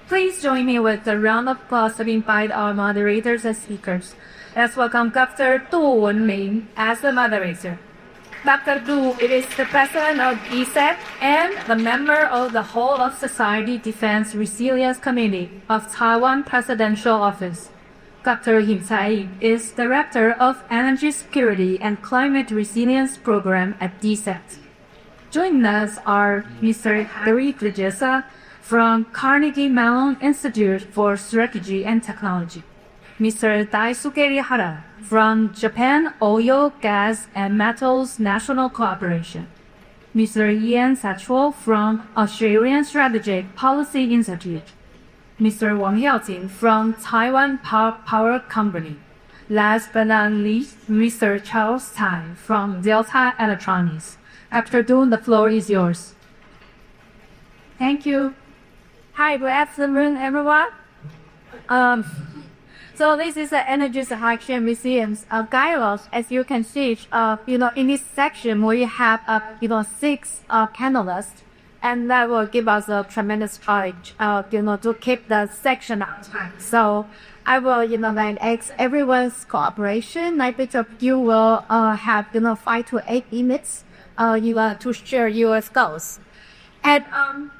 Please join me with a round of applause to invite our moderators and speakers. Let's welcome Dr. Du Wenming as the moderator. Dr. Du is the president of Dset and the member of the Whole of Society Defense Resilience Committee of Taiwan Presidential Office. Dr. Him Tsai is Director of Energy Security and Climate Resilience Program at Dset. Joining us are Mr. Harry Krejsa from Carnegie Mellon Institute for Strategy and Technology, Mr. Daisuke Harada from Japan Oil, Gas, and Metals National Cooperation, Mr. Ian Satchwell from Australian Strategic Policy Institute, Mr. Wang Yaojing from Taiwan Power Company. Last but not least, Mr. Charles Tai from Delta Electronics. Dr. Du, the floor is yours. Thank you. Hi, good afternoon, everyone. So this is the Energy Supply Museum's dialogue. As you can see, in this section we have 6 panelists, and that will give us a tremendous challenge, to keep the section on time. So I will, ask everyone's cooperation. I bet you will have, 5 to 8 minutes, to share your goals. And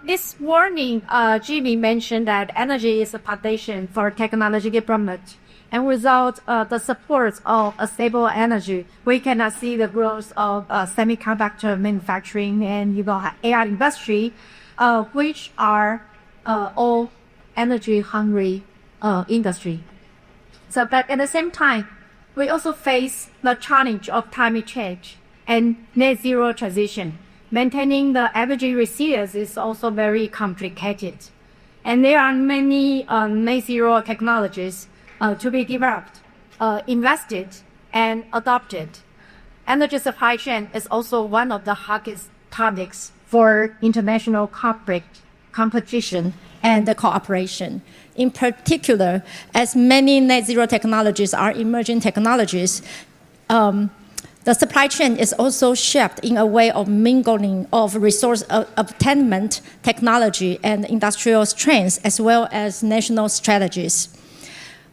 this morning, Jimmy mentioned that energy is a foundation for technology development. And without the support of a stable energy, we cannot see the growth of semiconductor manufacturing and AI industry, which are all energy-hungry industry. So, but at the same time, we also face the challenge of climate change and net zero transition. Maintaining the energy resilience is also very complicated. And there are many net zero technologies to be developed, invested, and adopted. Energy supply chain is also one of the hottest topics for international competition and cooperation. In particular, as many net zero technologies are emerging technologies, the supply chain is also shaped in a way of mingling of resource obtainment, technology, and industrial strengths, as well as national strategies.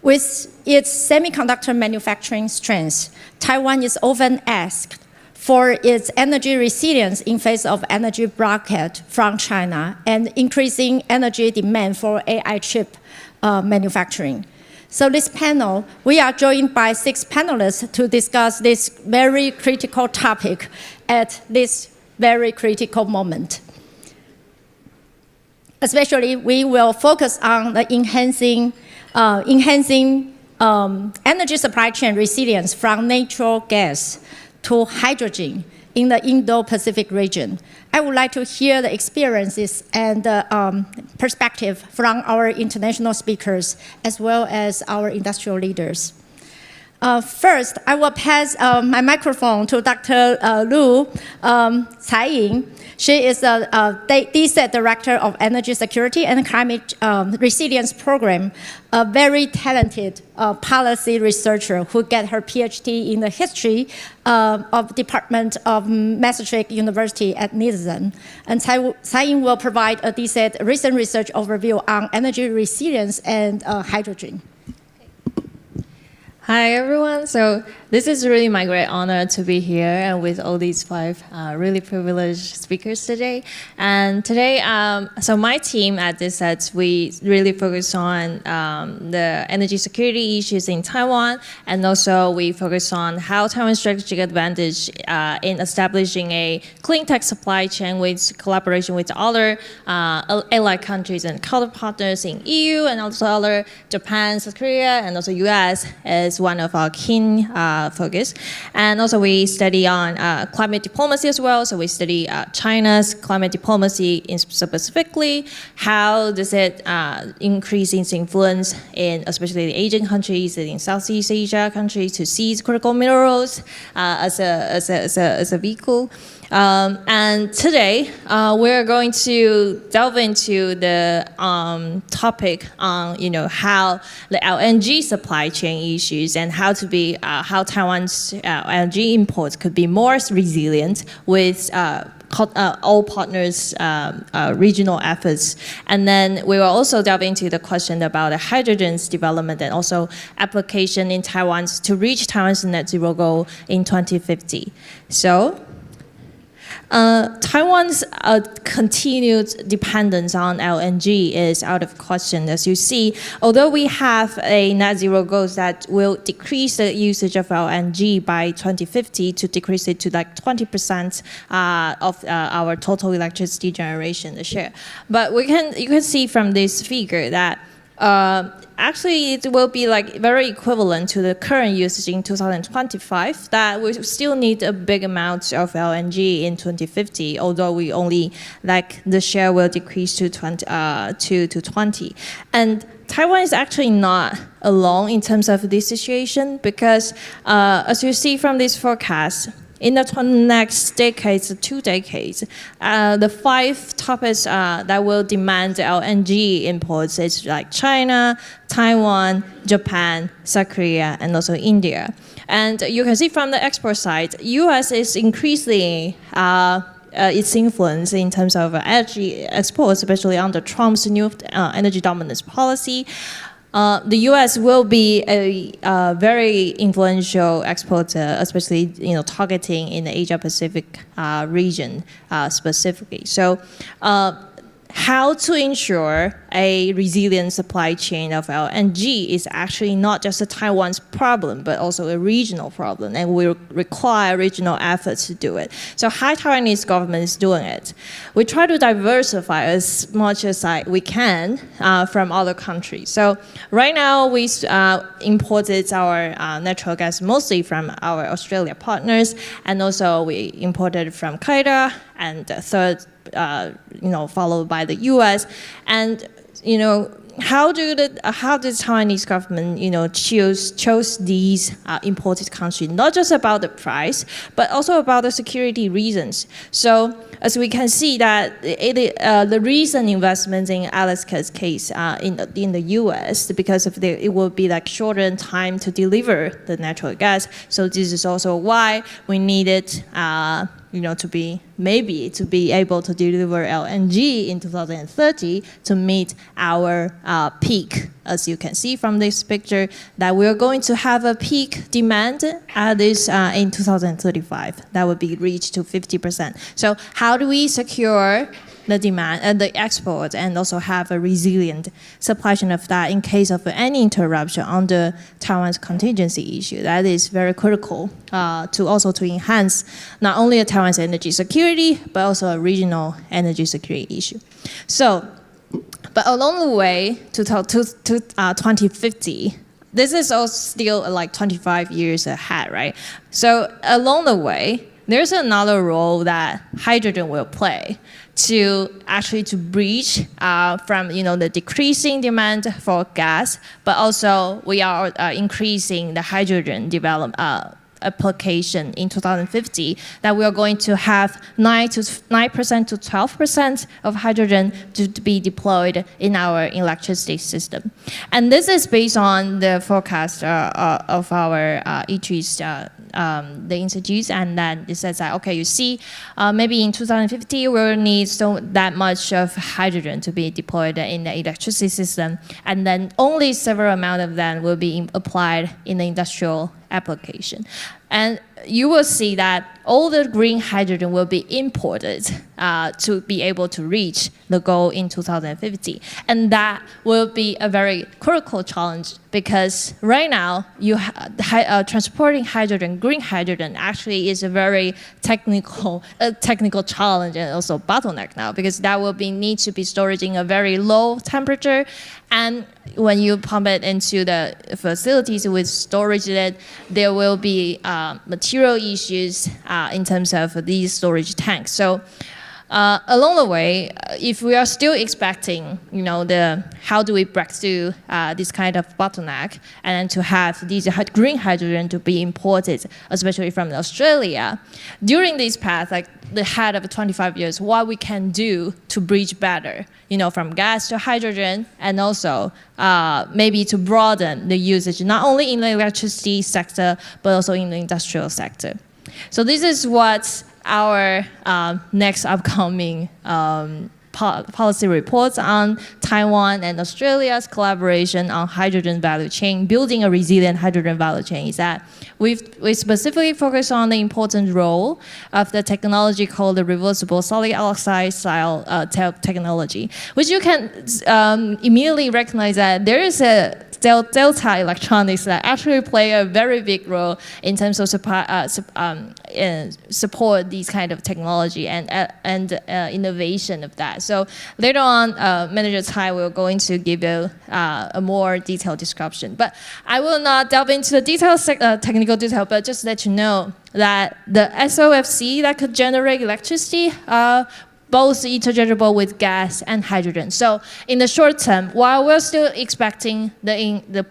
With its semiconductor manufacturing strengths, Taiwan is often asked for its energy resilience in face of energy blockade from China and increasing energy demand for AI chip manufacturing. So this panel, we are joined by 6 panelists to discuss this very critical topic at this very critical moment. Especially, we will focus on the enhancing energy supply chain resilience from natural gas to hydrogen in the Indo-Pacific region. I would like to hear the experiences and perspective from our international speakers as well as our industrial leaders. First, I will pass my microphone to Dr. Lu Tsai. She is the Dset Director of Energy Security and Climate Resilience Program, a very talented policy researcher who got her PhD in the history of Department of Maastricht University at Netherlands. And Tsai will provide a Dset recent research overview on energy resilience and hydrogen. Hi, everyone. So this is really my great honor to be here and with all these 5 really privileged speakers today. And today, so my team at Dset, we really focus on the energy security issues in Taiwan, and also we focus on how Taiwan's strategic advantage in establishing a clean tech supply chain with collaboration with other allied countries and counterpartners in EU and also other Japan, South Korea, and also US is one of our key focus. And also we study on climate diplomacy as well. So we study China's climate diplomacy specifically. How does it increase its influence in especially the Asian countries and in Southeast Asia countries to seize critical minerals as a vehicle. And today, we're going to delve into the topic on, how the LNG supply chain issues and how Taiwan's LNG imports could be more resilient with all partners' regional efforts. And then we will also delve into the question about the hydrogen's development and also application in Taiwan to reach Taiwan's net zero goal in 2050. So, Taiwan's continued dependence on LNG is out of question. As you see, although we have a net zero goals that will decrease the usage of LNG by 2050 to decrease it to like 20% of our total electricity generation share. But you can see from this figure that actually it will be like very equivalent to the current usage in 2025, that we still need a big amount of LNG in 2050, although we only like the share will decrease to 20. And Taiwan is actually not alone in terms of this situation, because as you see from this forecast, in the next decades, 2 decades, the 5 topics that will demand LNG imports is like China, Taiwan, Japan, South Korea, and also India. And you can see from the export side, U.S. is increasingly its influence in terms of energy exports, especially under Trump's new energy dominance policy. The U.S. will be a very influential exporter, especially targeting in the Asia-Pacific region specifically. So, how to ensure a resilient supply chain of LNG is actually not just a Taiwan's problem, but also a regional problem, and will require regional efforts to do it. So how Taiwanese government is doing it? We try to diversify as much as we can from other countries. So right now we imported our natural gas mostly from our Australia partners, and also we imported from Canada, and third, followed by the U.S. And how did the Taiwanese government chose these imported countries? Not just about the price, but also about the security reasons. So as we can see that the recent investments in Alaska's case in the U.S. because of it will be like shorter in time to deliver the natural gas. So this is also why we needed to be able to deliver LNG in 2030 to meet our peak. As you can see from this picture, that we're going to have a peak demand in 2035 that would be reached to 50%. So how do we secure the demand and the export, and also have a resilient supply chain of that in case of any interruption under Taiwan's contingency issue? That is very critical to enhance not only Taiwan's energy security, but also a regional energy security issue. So, but along the way to 2050, this is all still like 25 years ahead, right? So along the way, there's another role that hydrogen will play to bridge from the decreasing demand for gas, but also we are increasing the hydrogen application in 2050, that we are going to have 9% to 12% of hydrogen to be deployed in our electricity system. And this is based on the forecast of our ITRI's the institutes, and then it says that, okay, you see, maybe in 2050 we'll need that much of hydrogen to be deployed in the electricity system, and then only several amount of them will be applied in the industrial application. And you will see that all the green hydrogen will be imported to be able to reach the goal in 2050. And that will be a very critical challenge, because right now, transporting hydrogen, green hydrogen, actually is a very technical challenge and also bottleneck now, because that will need to be stored in a very low temperature. And when you pump it into the facilities with storage, there will be material issues in terms of these storage tanks. So along the way, if we are still expecting, how do we break through this kind of bottleneck, and to have these green hydrogen to be imported, especially from Australia, during this path, like the head of 25 years, what we can do to bridge better, from gas to hydrogen, and also maybe to broaden the usage, not only in the electricity sector, but also in the industrial sector. So this is what our next upcoming policy reports on Taiwan and Australia's collaboration on hydrogen value chain, building a resilient hydrogen value chain, is that we specifically focus on the important role of the technology called the reversible solid oxide style technology, which you can immediately recognize that there is a Delta Electronics that actually play a very big role in terms of support these kind of technology and innovation of that. So later on, Manager Tsai will going to give you a more detailed description. But I will not delve into the details, technical detail, but just let you know that the SOFC that could generate electricity both interchangeable with gas and hydrogen. So in the short term, while we're still expecting the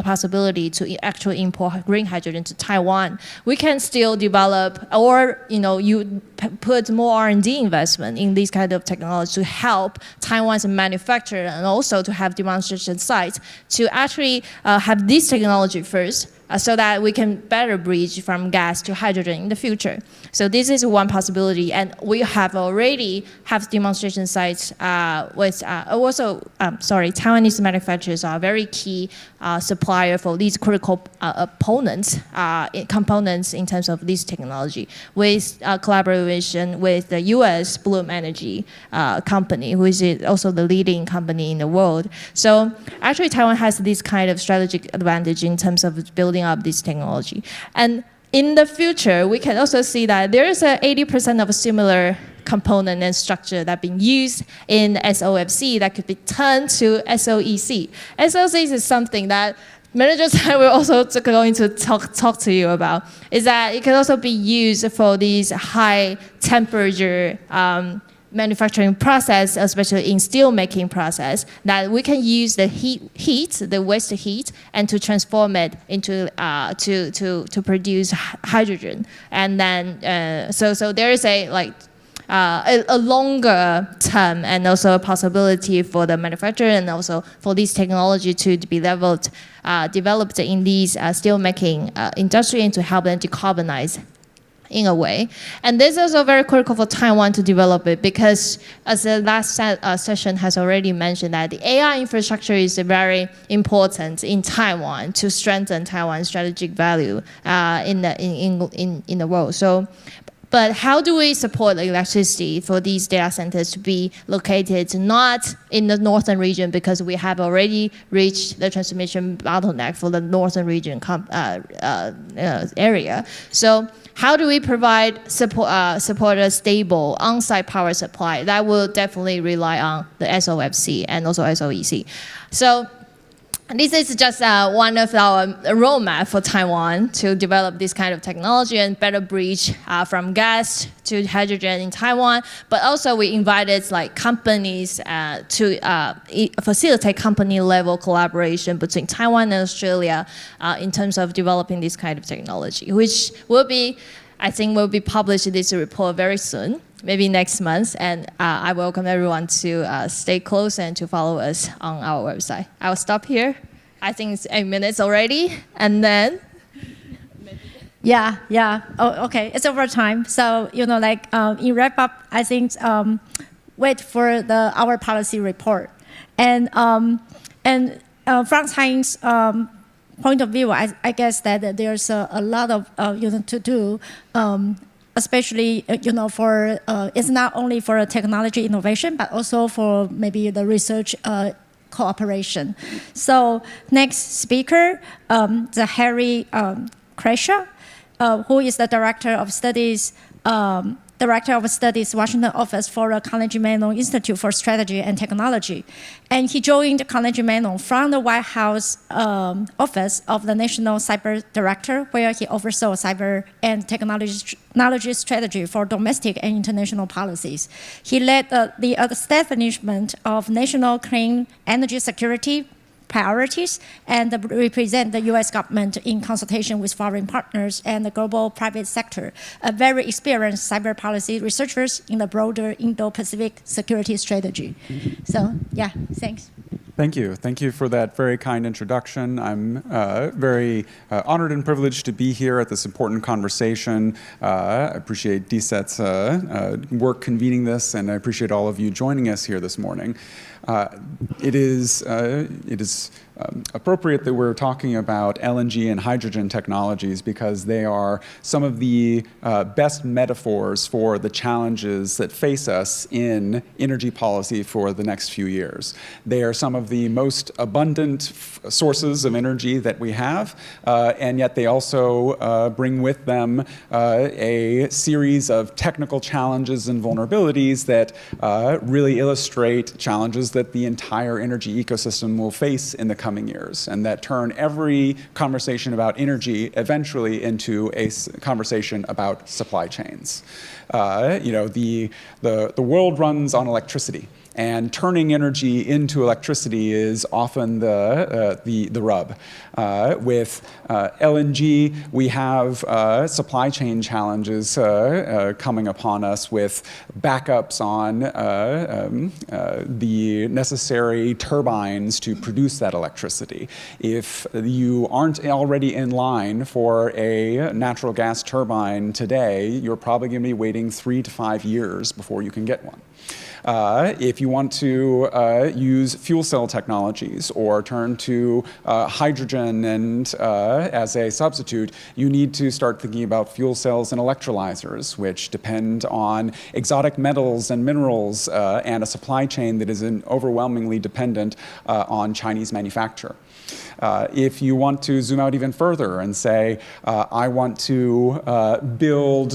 possibility to actually import green hydrogen to Taiwan, we can still develop or you put more R&D investment in these kind of technology to help Taiwan's manufacturer and also to have demonstration sites to actually have this technology first. So that we can better bridge from gas to hydrogen in the future. So this is one possibility, and we have already have demonstration sites with Taiwanese manufacturers are very key supplier for these critical components in terms of this technology, with collaboration with the U.S. Bloom Energy company, who is also the leading company in the world. So actually, Taiwan has this kind of strategic advantage in terms of building up this technology. And in the future, we can also see that there is 80% of a similar component and structure that being used in SOFC that could be turned to SOEC. SOEC is something that managers will also going to talk to you about, is that it can also be used for these high temperature manufacturing process, especially in steel making process, that we can use the the waste heat, and to transform it into to produce hydrogen. And then so there is a longer term and also a possibility for the manufacturer and also for this technology to be developed in these steel making industry and to help them decarbonize in a way. And this is also very critical for Taiwan to develop it, because as the last session has already mentioned, that the AI infrastructure is very important in Taiwan to strengthen Taiwan's strategic value in the world. So, but how do we support the electricity for these data centers to be located not in the northern region, because we have already reached the transmission bottleneck for the northern region area. So how do we provide support a stable on-site power supply that will definitely rely on the SOFC and also SOEC? So this is just one of our roadmap for Taiwan to develop this kind of technology and better bridge from gas to hydrogen in Taiwan. But also we invited companies to facilitate company level collaboration between Taiwan and Australia in terms of developing this kind of technology, which will be, I think, will be published this report very soon, maybe next month. And I welcome everyone to stay close and to follow us on our website. I'll stop here. I think it's 8 minutes already. And then Yeah. Oh, okay. It's over time. So, in wrap up, I think wait for our policy report. And from Tsai's point of view, I guess that there's a lot of to do, especially for it's not only for technology innovation, but also for maybe the research cooperation. So next speaker, the Harry Krejsa, who is the Director of Studies, Washington office for the Carnegie Mellon Institute for Strategy and Technology. And he joined Carnegie Mellon from the White House office of the National Cyber Director, where he oversaw cyber and technology strategy for domestic and international policies. He led the establishment of national clean energy security priorities and represent the U.S. government in consultation with foreign partners and the global private sector, a very experienced cyber policy researchers in the broader Indo-Pacific security strategy. So, yeah, thanks. Thank you. Thank you for that very kind introduction. I'm very honored and privileged to be here at this important conversation. I appreciate Dset's work convening this, and I appreciate all of you joining us here this morning. It is appropriate that we're talking about LNG and hydrogen technologies because they are some of the best metaphors for the challenges that face us in energy policy for the next few years. They are some of the most abundant sources of energy that we have, and yet they also bring with them a series of technical challenges and vulnerabilities that really illustrate challenges that the entire energy ecosystem will face in the coming years, and that turn every conversation about energy eventually into a conversation about supply chains. The world runs on electricity, and turning energy into electricity is often the rub. With LNG, we have supply chain challenges coming upon us with backups on the necessary turbines to produce that electricity. If you aren't already in line for a natural gas turbine today, you're probably going to be waiting 3 to 5 years before you can get one. If you want to use fuel cell technologies or turn to hydrogen and as a substitute, you need to start thinking about fuel cells and electrolyzers, which depend on exotic metals and minerals and a supply chain that is overwhelmingly dependent on Chinese manufacture. If you want to zoom out even further and say, I want to build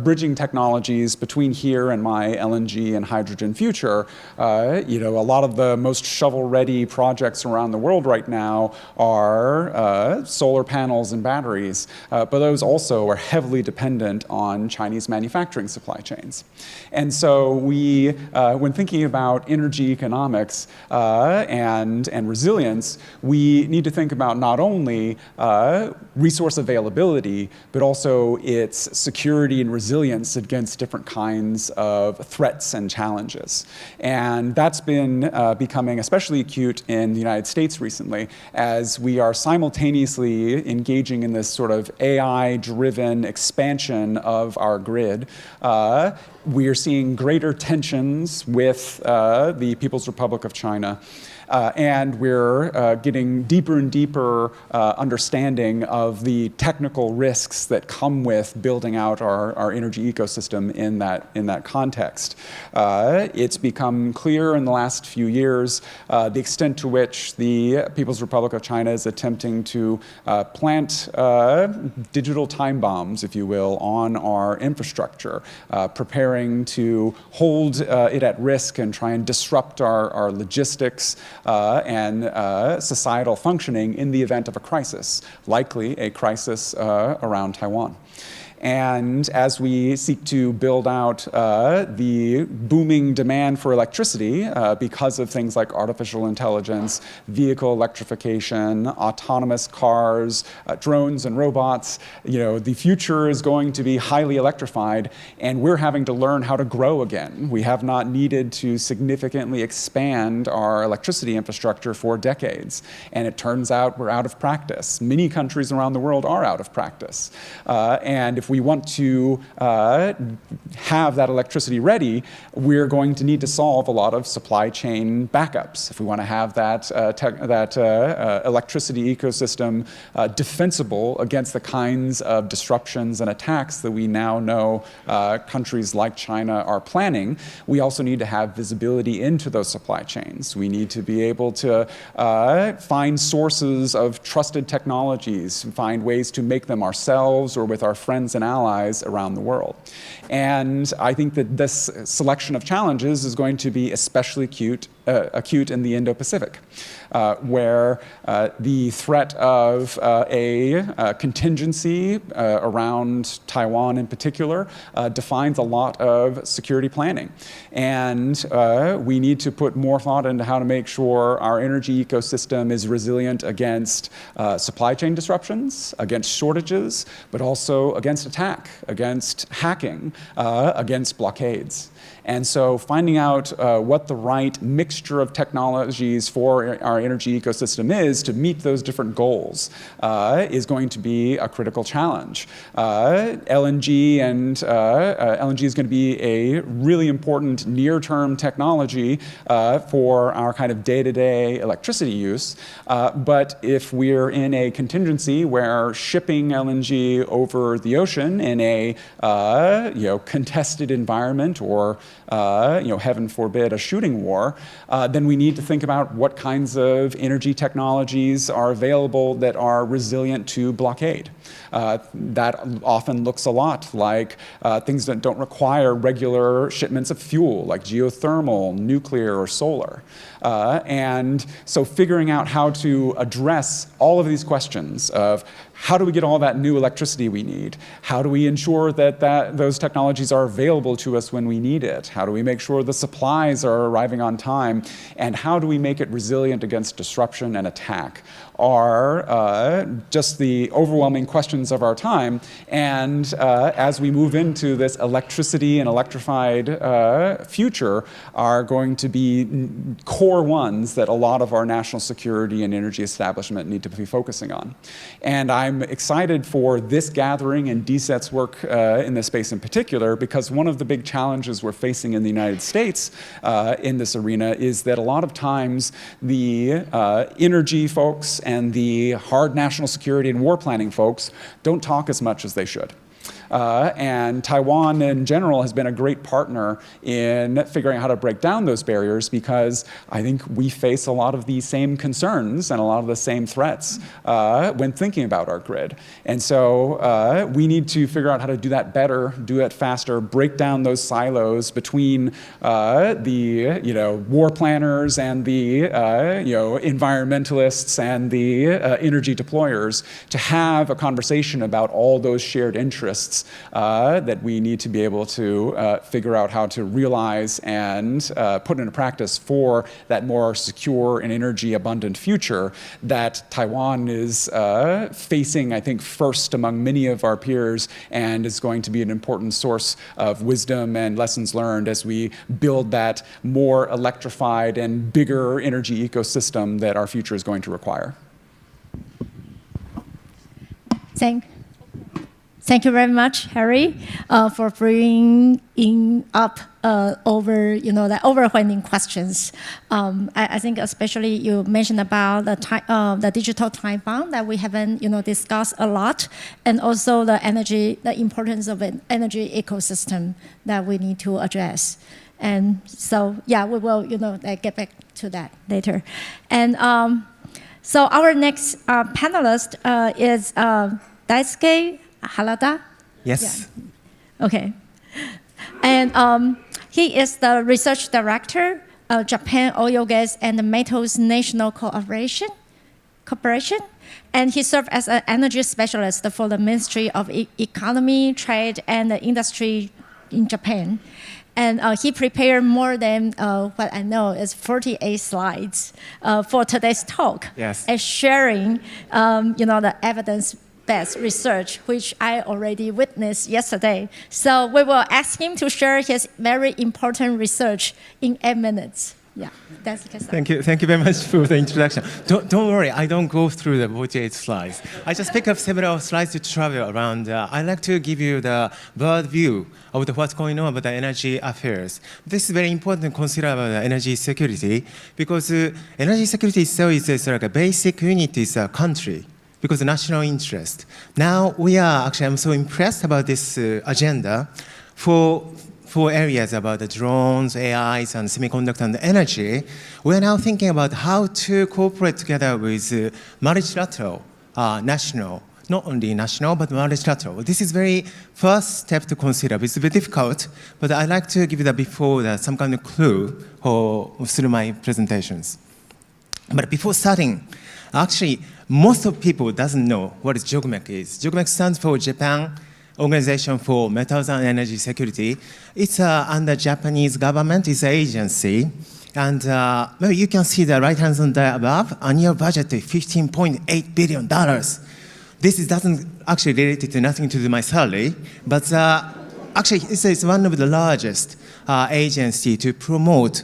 bridging technologies between here and my LNG and hydrogen future, a lot of the most shovel-ready projects around the world right now are solar panels and batteries, but those also are heavily dependent on Chinese manufacturing supply chains. And so we, when thinking about energy economics and resilience, we need to think about not only resource availability, but also its security and resilience against different kinds of threats and challenges. And that's been becoming especially acute in the United States recently, as we are simultaneously engaging in this sort of AI-driven expansion of our grid. We are seeing greater tensions with the People's Republic of China. And we're getting deeper and deeper understanding of the technical risks that come with building out our energy ecosystem in that context. It's become clear in the last few years the extent to which the People's Republic of China is attempting to plant digital time bombs, if you will, on our infrastructure, preparing to hold it at risk and try and disrupt our logistics and societal functioning in the event of a crisis, likely a crisis around Taiwan. And as we seek to build out the booming demand for electricity because of things like artificial intelligence, vehicle electrification, autonomous cars, drones and robots, the future is going to be highly electrified, and we're having to learn how to grow again. We have not needed to significantly expand our electricity infrastructure for decades, and it turns out we're out of practice. Many countries around the world are out of practice. And if we want to have that electricity ready, we're going to need to solve a lot of supply chain backups. If we want to have that electricity ecosystem defensible against the kinds of disruptions and attacks that we now know countries like China are planning, we also need to have visibility into those supply chains. We need to be able to find sources of trusted technologies, find ways to make them ourselves or with our friends and allies around the world. And I think that this selection of challenges is going to be especially acute in the Indo-Pacific, where the threat of a contingency around Taiwan in particular defines a lot of security planning. And we need to put more thought into how to make sure our energy ecosystem is resilient against supply chain disruptions, against shortages, but also against attack, against hacking, against blockades. And so finding out what the right mixture of technologies for our energy ecosystem is to meet those different goals is going to be a critical challenge. LNG is going to be a really important near-term technology for our kind of day-to-day electricity use. But if we're in a contingency where shipping LNG over the ocean in a contested environment or heaven forbid a shooting war, then we need to think about what kinds of energy technologies are available that are resilient to blockade. That often looks a lot like things that don't require regular shipments of fuel, like geothermal, nuclear, or solar. And so figuring out how to address all of these questions of how do we get all that new electricity we need? How do we ensure that those technologies are available to us when we need it? How do we make sure the supplies are arriving on time? And how do we make it resilient against disruption and attack? Are just the overwhelming questions of our time. And as we move into this electricity and electrified future, are going to be core ones that a lot of our national security and energy establishment need to be focusing on. And I'm excited for this gathering and Dset's work in this space in particular, because one of the big challenges we're facing in the United States in this arena is that a lot of times the energy folks and the hard national security and war planning folks don't talk as much as they should. And Taiwan in general has been a great partner in figuring out how to break down those barriers, because I think we face a lot of these same concerns and a lot of the same threats when thinking about our grid. And so we need to figure out how to do that better, do it faster, break down those silos between the war planners and the environmentalists and the energy deployers, to have a conversation about all those shared interests that we need to be able to figure out how to realize and put into practice for that more secure and energy abundant future that Taiwan is facing, I think, first among many of our peers, and is going to be an important source of wisdom and lessons learned as we build that more electrified and bigger energy ecosystem that our future is going to require. Thank you very much, Harry, for bringing up over the overwhelming questions. I think especially you mentioned about the digital time bomb that we haven't discussed a lot, and also the importance of an energy ecosystem that we need to address. And so we will get back to that later. And so our next panelist is Daisuke Harada? Yes. Yeah. Okay. And he is the research director of Japan Oil, Gas, and Metals National Corporation. And he served as an energy specialist for the Ministry of Economy, Trade, and Industry in Japan. And he prepared more than what I know is 48 slides for today's talk. Yes. And sharing, the evidence-based research, which I already witnessed yesterday. So we will ask him to share his very important research in 8 minutes. Yeah, that's the case. Thank you very much for the introduction. Don't worry, I don't go through the 48 slides. I just pick up several slides to travel around. I like to give you the broad view of what's going on about the energy affairs. This is very important to consider about the energy security, because energy security itself is like a basic unit is a country, because of national interest. Now I'm so impressed about this agenda for areas about the drones, AIs, and semiconductor and energy. We are now thinking about how to cooperate together with multilateral, national, not only national, but multilateral. This is very first step to consider. It's a bit difficult, but I'd like to give you some kind of clue through my presentations. But before starting, actually, most of people doesn't know what JOGMEC is. JOGMEC stands for Japan Organization for Metals and Energy Security. It's under Japanese government. It's an agency. And maybe you can see the right-hand side there above. Annual budget is $15.8 billion. This doesn't actually relate to nothing to do my salary, but actually it's one of the largest agency to promote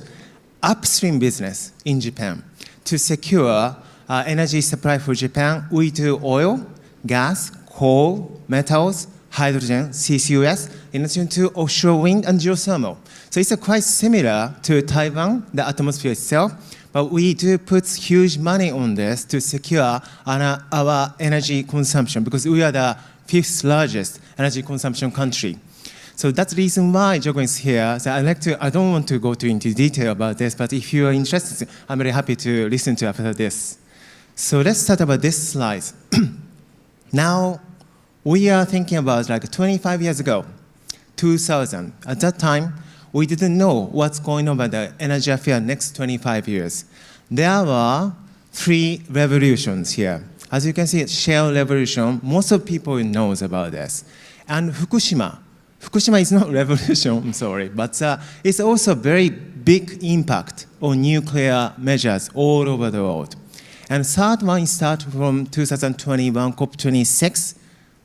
upstream business in Japan to secure energy supply for Japan with oil, gas, coal, metals, hydrogen, CCUS, in addition to offshore wind and geothermal. So it's quite similar to Taiwan, the atmosphere itself, but we do put huge money on this to secure our energy consumption because we are the 5th largest energy consumption country. So that's the reason why JOGMEC is here. So I don't want to go into detail about this, but if you are interested, I'm very happy to listen to after this. So let's start about this slide. Now, we are thinking about like 25 years ago, 2000. At that time, we didn't know what's going on about the energy affair next 25 years. There were 3 revolutions here. As you can see, shale revolution, most of people knows about this. And Fukushima. Fukushima is not a revolution, I'm sorry, but it's also a very big impact on nuclear measures all over the world. And third one starts from 2021 COP26,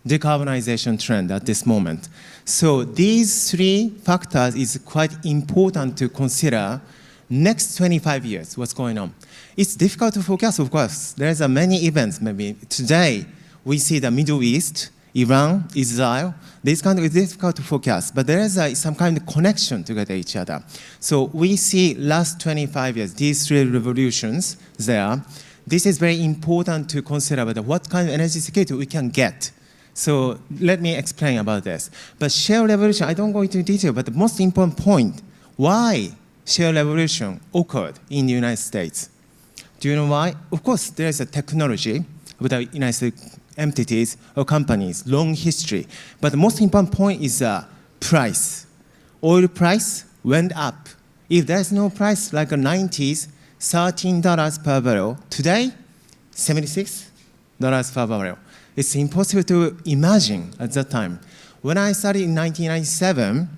decarbonization trend at this moment. So these 3 factors is quite important to consider next 25 years, what's going on. It's difficult to forecast, of course. There's many events, maybe. Today, we see the Middle East, Iran, Israel. This kind of is difficult to forecast, but there is some kind of connection together each other. So we see last 25 years, these 3 revolutions there. This is very important to consider about what kind of energy security we can get. So let me explain about this. But shale revolution, I don't go into detail, but the most important point, why shale revolution occurred in the United States. Do you know why? Of course, there is a technology with the United States entities or companies, long history. But the most important point is price. Oil price went up. If there's no price like the 90s, $13 per barrel. Today, $76 per barrel. It's impossible to imagine at that time. When I studied in 1997,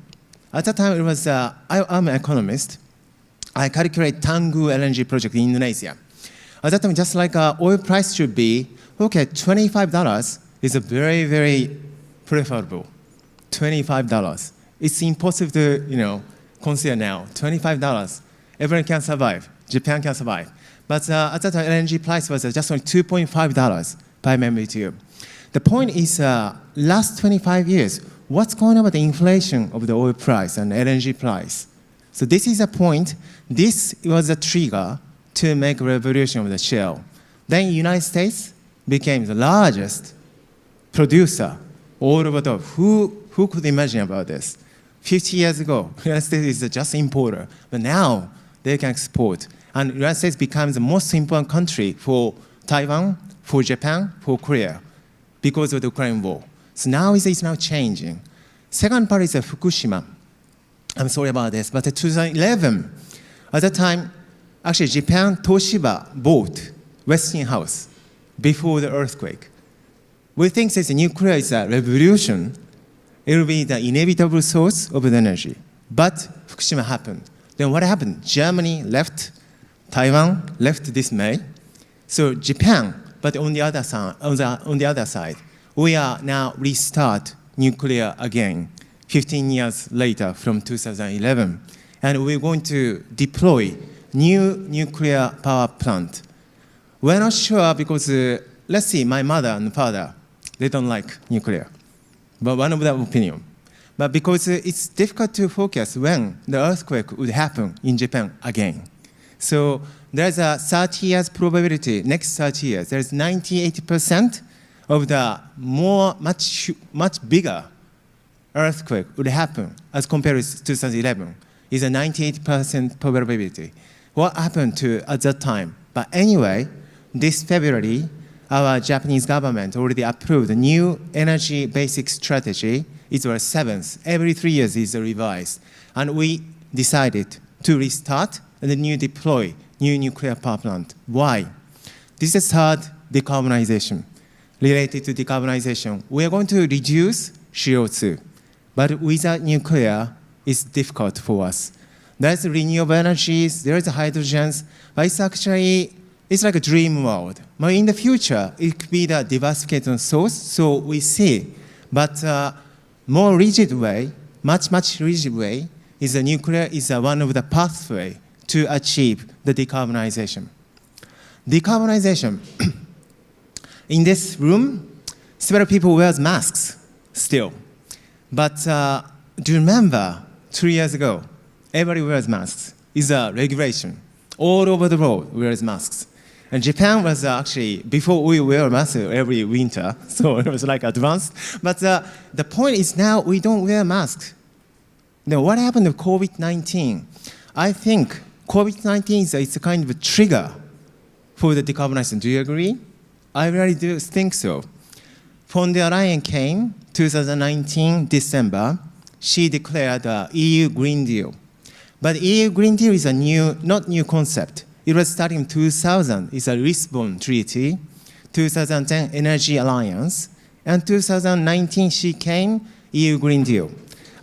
at that time it was, I'm an economist. I calculate Tangguh LNG project in Indonesia. At that time, just like oil price should be, okay, $25 is a very, very preferable. $25. It's impossible to, consider now. $25, everyone can survive. Japan can survive. But at that time, LNG price was just only $2.5 per MMBTU. The point is, last 25 years, what's going on with the inflation of the oil price and LNG price? So this is a point. This was a trigger to make a revolution of the shale. Then the United States became the largest producer all over the world. Who could imagine about this? 50 years ago, the United States is just importer. But now they can export. And the United States becomes the most important country for Taiwan, for Japan, for Korea, because of the Ukraine war. So now it's now changing. Second part is Fukushima. I'm sorry about this, but in 2011, at that time, actually Japan, Toshiba bought Westinghouse before the earthquake. We think that nuclear is a revolution. It will be the inevitable source of the energy. But Fukushima happened. Then what happened? Germany left, Taiwan left this May. So Japan, but on the other side, we are now restart nuclear again, 15 years later from 2011. And we're going to deploy new nuclear power plant. We're not sure because, let's see, my mother and father, they don't like nuclear. But one of their opinion. But because it's difficult to focus when the earthquake would happen in Japan again. So there's a 30 years probability, next 30 years, there's 98% of the much bigger earthquake would happen as compared with 2011. Is a 98% probability. What happened at that time? But anyway, this February, our Japanese government already approved a new energy basic strategy. It's our 7th. Every 3 years is revised. And we decided to restart and then deploy new nuclear power plant. Why? This is third decarbonization. Related to decarbonization, we are going to reduce CO2. But without nuclear, it's difficult for us. There's renewable energies, there's hydrogens, but it's like a dream world. But in the future, it could be the diversification source, so we see. But more rigid way, much rigid way, is the nuclear is one of the pathway to achieve the decarbonization. Decarbonization. In this room, several people wear masks still. But do you remember 2 years ago, everybody wears masks. It's a regulation. All over the world wears masks. And Japan was actually, before we wear masks every winter, so it was like advanced. But the point is now we don't wear masks. Now what happened to COVID-19? I think COVID-19 is a kind of a trigger for the decarbonization. Do you agree? I really do think so. Von der Leyen came 2019 December. She declared the EU Green Deal. But EU Green Deal is a not new concept. It was starting in 2000. It's a Lisbon Treaty, 2010 Energy Alliance, and 2019 she came, EU Green Deal.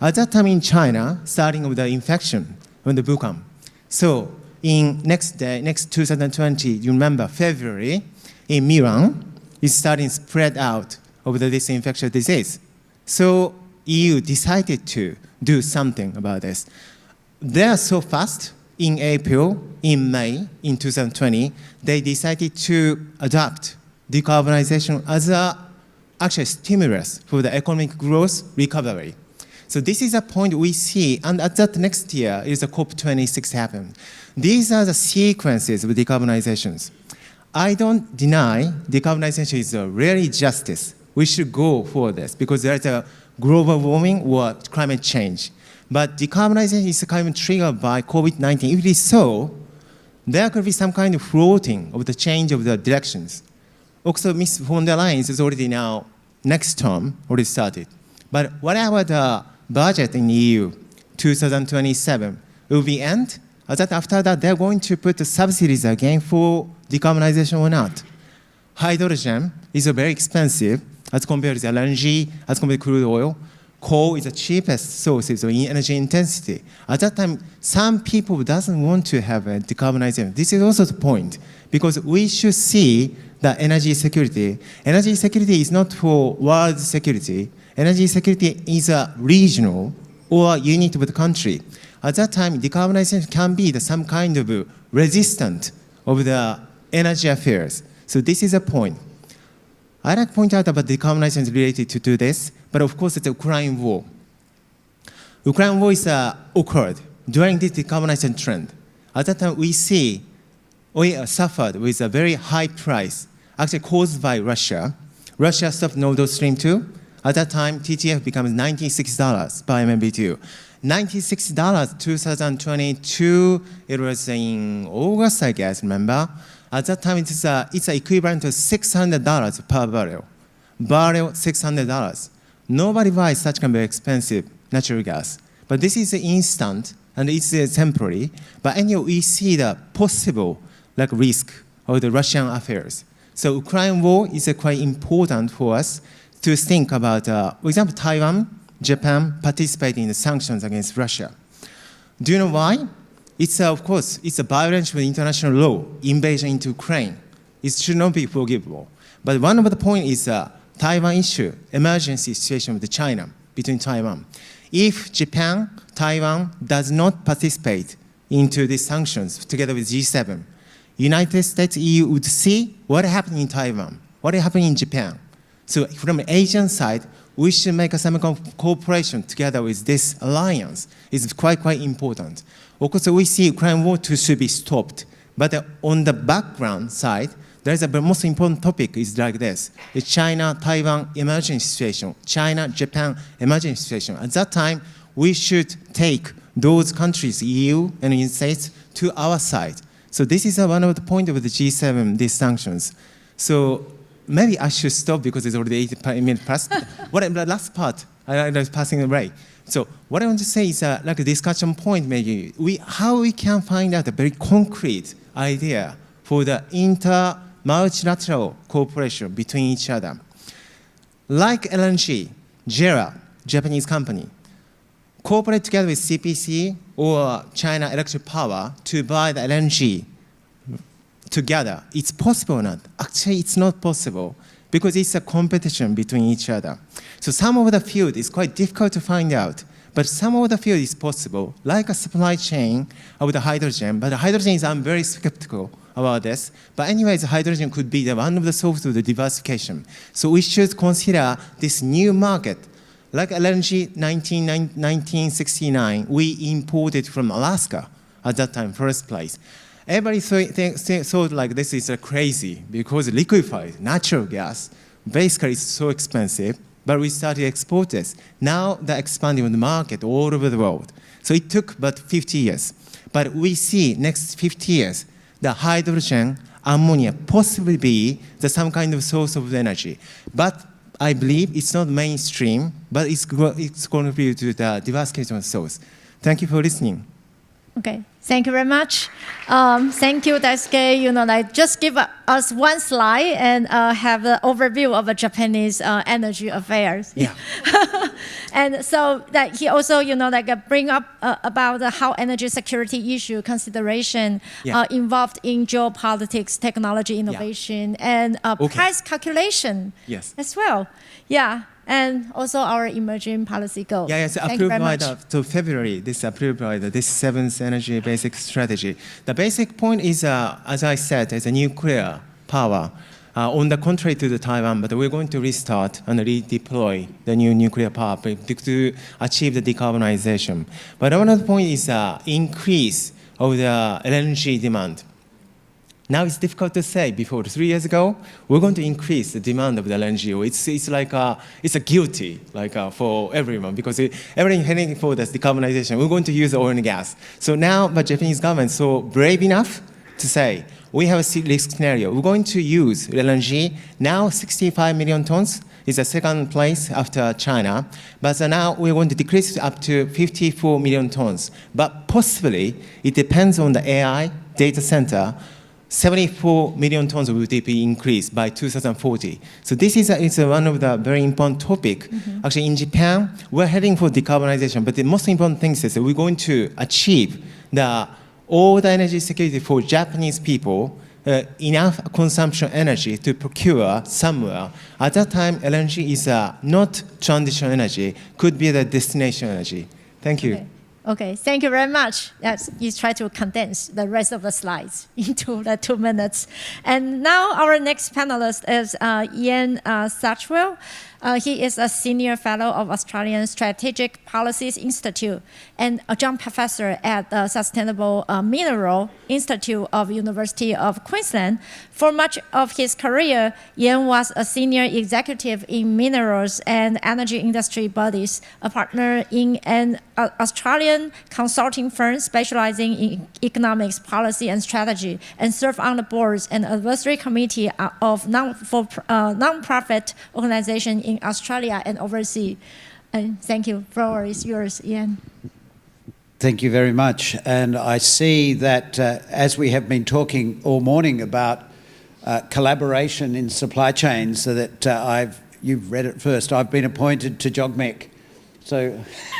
At that time in China, starting with the infection on the Wuhan. So in next 2020, you remember February, in Milan, it's starting to spread out of this infectious disease. So EU decided to do something about this. They are so fast. In April, in May, in 2020, they decided to adopt decarbonization as a actual stimulus for the economic growth recovery. So this is a point we see, and at that next year is the COP26 happen. These are the sequences of decarbonizations. I don't deny decarbonization is really justice. We should go for this because there's a global warming or climate change. But decarbonization is kind of triggered by COVID-19. If it is so, there could be some kind of floating of the change of the directions. Also, Ms. von der Leyen is already now, next term, already started. But what about the budget in EU, 2027? Will be end? After that, they're going to put the subsidies again for decarbonization or not. Hydrogen is very expensive as compared to LNG, as compared to crude oil. Coal is the cheapest source of energy intensity. At that time, some people doesn't want to have a decarbonization. This is also the point, because we should see that energy security. Energy security is not for world security. Energy security is a regional or unit of the country. At that time, decarbonization can be some kind of resistant of the energy affairs. So this is a point. I'd like to point out about decarbonization related to this, but of course it's the Ukraine war. Ukraine war is occurred during this decarbonization trend. At that time, we see we suffered with a very high price, actually caused by Russia. Russia stopped Nord Stream 2. At that time, TTF becomes $96 per MMBTU. $96, 2022, it was in August, I guess, remember? At that time, it's equivalent to $600 per barrel. Barrel, $600. Nobody buys such kind of expensive natural gas. But this is instant, and it's temporary. But anyway, we see the possible risk of the Russian affairs. So Ukraine war is quite important for us to think about, for example, Taiwan, Japan participating in the sanctions against Russia. Do you know why? It's, of course, it's a violation of international law, invasion into Ukraine. It should not be forgivable. But one of the points is Taiwan issue, emergency situation with China, between Taiwan. If Japan, Taiwan does not participate into these sanctions together with G7, United States, EU would see what happened in Taiwan, what happened in Japan. So from the Asian side, we should make some cooperation together with this alliance. It's quite important. Of course, we see Ukraine war should be stopped. But on the background side, there's a most important topic is like this. The China-Taiwan emergency situation, China-Japan emergency situation. At that time, we should take those countries, EU and United States, to our side. So this is one of the points of the G7, these sanctions. So maybe I should stop because it's already 8 minutes past. The last part, I was passing away. So what I want to say is like a discussion point maybe, how we can find out a very concrete idea for the multilateral cooperation between each other. Like LNG, JERA, Japanese company, cooperate together with CPC or China Electric Power to buy the LNG together. It's possible or not? Actually, it's not possible because it's a competition between each other. So some of the field is quite difficult to find out. but some of the field is possible, like a supply chain with the hydrogen. But the hydrogen is, I'm very skeptical about this. But anyways, hydrogen could be one of the sources of the diversification. So we should consider this new market. Like LNG 1969, we imported from Alaska at that time, first place. Everybody thought like this is crazy because liquefied natural gas basically is so expensive, but we started to export this. Now they're expanding on the market all over the world. So it took about 50 years. But we see next 50 years, the hydrogen, ammonia possibly be some kind of source of energy. But I believe it's not mainstream, but it's going to be to the diversification source. Thank you for listening. Okay, thank you very much. Thank you, Daisuke. Just give us one slide and have an overview of the Japanese energy affairs. Yeah. And so that he also, bring up about how energy security issue consideration involved in geopolitics, technology innovation, and price calculation as well. Yeah. And also our emerging policy goals. Yes, approved by February. This approved by this seventh energy basic strategy. The basic point is, as I said, is a nuclear power. On the contrary to the Taiwan, but we're going to restart and redeploy the new nuclear power to achieve the decarbonization. But another point is increase of the LNG demand. Now it's difficult to say. Before 3 years ago, we're going to increase the demand of the LNG. It's like it's a guilty for everyone because everything heading for this decarbonization. We're going to use oil and gas. So now, the Japanese government is so brave enough to say we have a risk scenario. We're going to use LNG now 65 million tons. Is the second place after China, but now we're going to decrease it up to 54 million tons. But possibly it depends on the AI data center. 74 million tons will be increased by 2040. So this is one of the very important topic. Actually, in Japan, we're heading for decarbonization, but the most important thing is that we're going to achieve all the energy security for Japanese people, enough consumption energy to procure somewhere. At that time, LNG is not transition energy, could be the destination energy. Thank you. Okay, thank you very much. Yes, you try to condense the rest of the slides into the 2 minutes. And now our next panelist is Ian Satchwell. He is a senior fellow of Australian Strategic Policies Institute and a adjunct professor at the Sustainable Mineral Institute of University of Queensland. For much of his career, Ian was a senior executive in minerals and energy industry bodies, a partner in an Australian consulting firm specializing in economics, policy, and strategy, and served on the boards and advisory committee of non-profit organizations in Australia and overseas. And thank you. Floor is yours, Ian. Thank you very much. And I see that as we have been talking all morning about collaboration in supply chains, so that you've read it first. I've been appointed to JOGMEC. So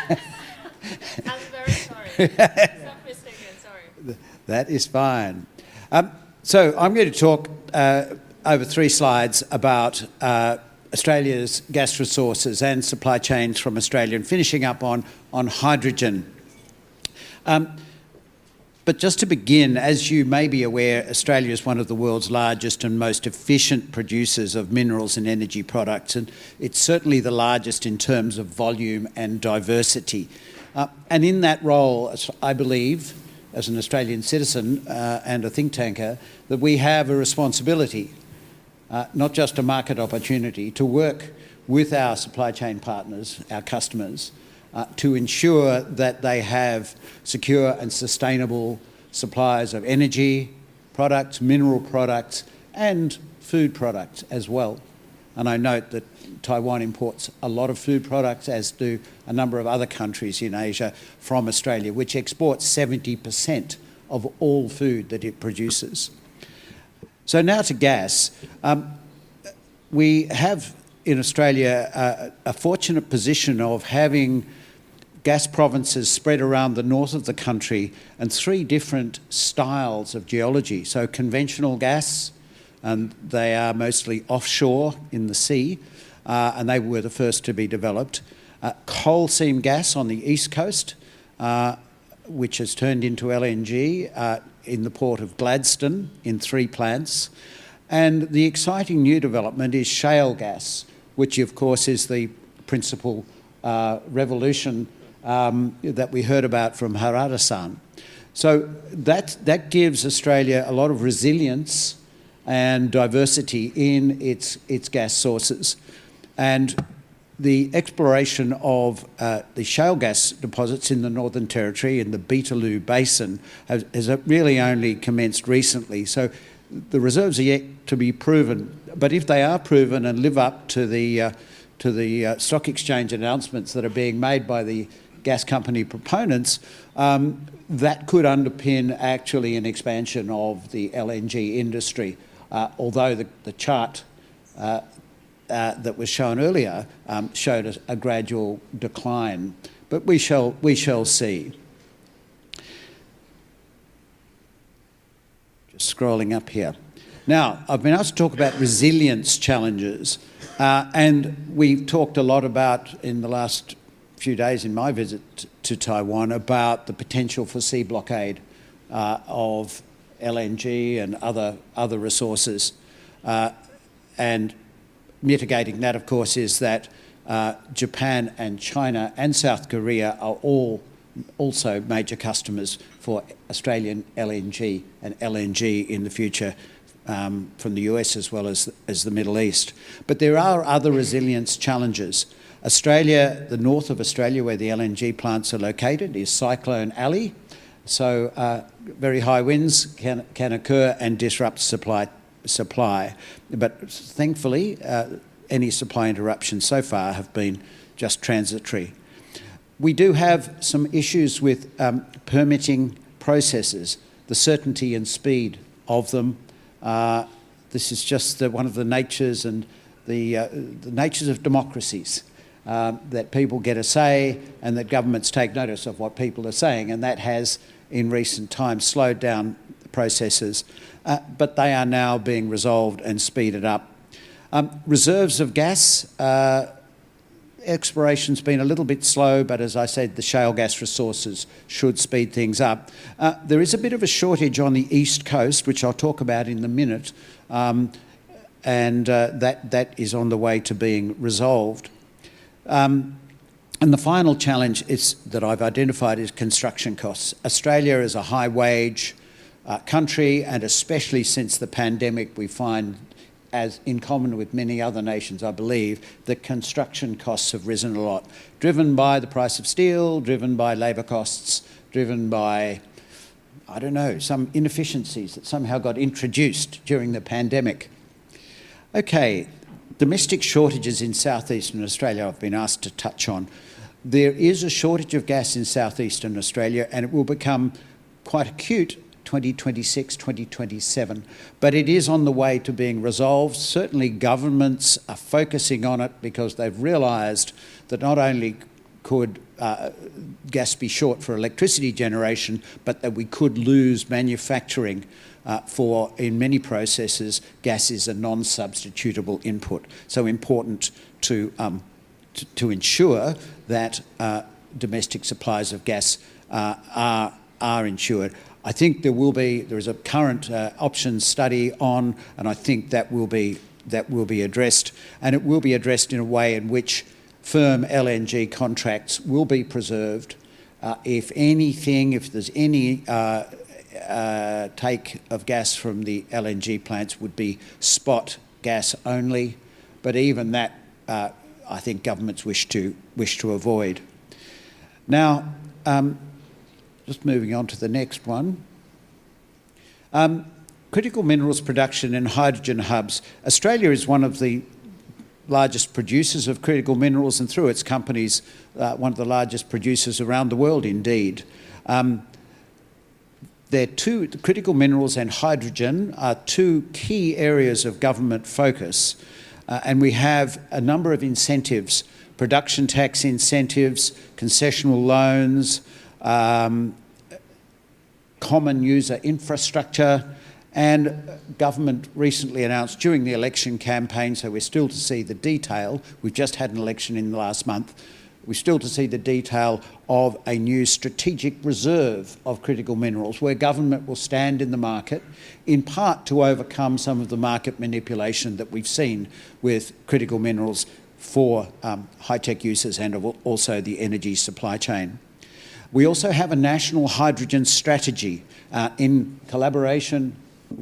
I'm very sorry. Some mistake again, sorry. That is fine. So I'm going to talk over 3 slides about Australia's gas resources and supply chains from Australia, and finishing up on hydrogen. But just to begin, as you may be aware, Australia is one of the world's largest and most efficient producers of minerals and energy products, and it's certainly the largest in terms of volume and diversity. And in that role, I believe, as an Australian citizen and a think tanker, that we have a responsibility, not just a market opportunity, to work with our supply chain partners, our customers, to ensure that they have secure and sustainable supplies of energy products, mineral products, and food products as well. And I note that Taiwan imports a lot of food products, as do a number of other countries in Asia, from Australia, which exports 70% of all food that it produces. So now to gas. We have in Australia a fortunate position of having gas provinces spread around the north of the country, and 3 different styles of geology. So conventional gas, and they are mostly offshore in the sea, and they were the first to be developed. Coal seam gas on the east coast, which has turned into LNG in the port of Gladstone in 3 plants. And the exciting new development is shale gas, which of course is the principal revolution that we heard about from Harada-san. So that gives Australia a lot of resilience and diversity in its gas sources. And the exploration of the shale gas deposits in the Northern Territory in the Beetaloo Basin has really only commenced recently. So the reserves are yet to be proven. But if they are proven and live up to the stock exchange announcements that are being made by the gas company proponents, that could underpin actually an expansion of the LNG industry, although the chart that was shown earlier showed a gradual decline. But we shall see. Just scrolling up here. Now, I've been asked to talk about resilience challenges, and we've talked a lot about in the last few days in my visit to Taiwan about the potential for sea blockade of LNG and other resources. And mitigating that, of course, is that Japan and China and South Korea are all also major customers for Australian LNG and LNG in the future from the US as well as the Middle East. But there are other resilience challenges. Australia, the north of Australia where the LNG plants are located, is Cyclone Alley. So very high winds can occur and disrupt supply. But thankfully, any supply interruptions so far have been just transitory. We do have some issues with permitting processes, the certainty and speed of them. This is just one of the natures and the natures of democracies, that people get a say and that governments take notice of what people are saying, and that has in recent times slowed down processes, but they are now being resolved and speeded up. Reserves of gas, exploration's been a little bit slow, but as I said, the shale gas resources should speed things up. There is a bit of a shortage on the east coast, which I'll talk about in a minute, and that is on the way to being resolved. And the final challenge that I've identified is construction costs. Australia is a high-wage country, and especially since the pandemic, we find, as in common with many other nations, I believe, that construction costs have risen a lot, driven by the price of steel, driven by labour costs, driven by, I don't know, some inefficiencies that somehow got introduced during the pandemic. Okay, domestic shortages in southeastern Australia I've been asked to touch on. There is a shortage of gas in southeastern Australia, and it will become quite acute 2026, 2027, but it is on the way to being resolved. Certainly governments are focusing on it because they've realised that not only could gas be short for electricity generation, but that we could lose manufacturing for, in many processes, gas is a non-substitutable input. So important to ensure that domestic supplies of gas are ensured. I think there is a current options study on, and I think that will be addressed, and it will be addressed in a way in which firm LNG contracts will be preserved. If there's any take of gas from the LNG plants would be spot gas only, but even that I think governments wish to avoid. Now, just moving on to the next one. Critical minerals production and hydrogen hubs. Australia is one of the largest producers of critical minerals, and through its companies, one of the largest producers around the world indeed. Critical minerals and hydrogen are two key areas of government focus, and we have a number of incentives, production tax incentives, concessional loans, common user infrastructure, and government recently announced during the election campaign, so we're still to see the detail, we've just had an election in the last month, We're still to see the detail of a new strategic reserve of critical minerals where government will stand in the market, in part to overcome some of the market manipulation that we've seen with critical minerals for high-tech uses and also the energy supply chain. We also have a national hydrogen strategy in collaboration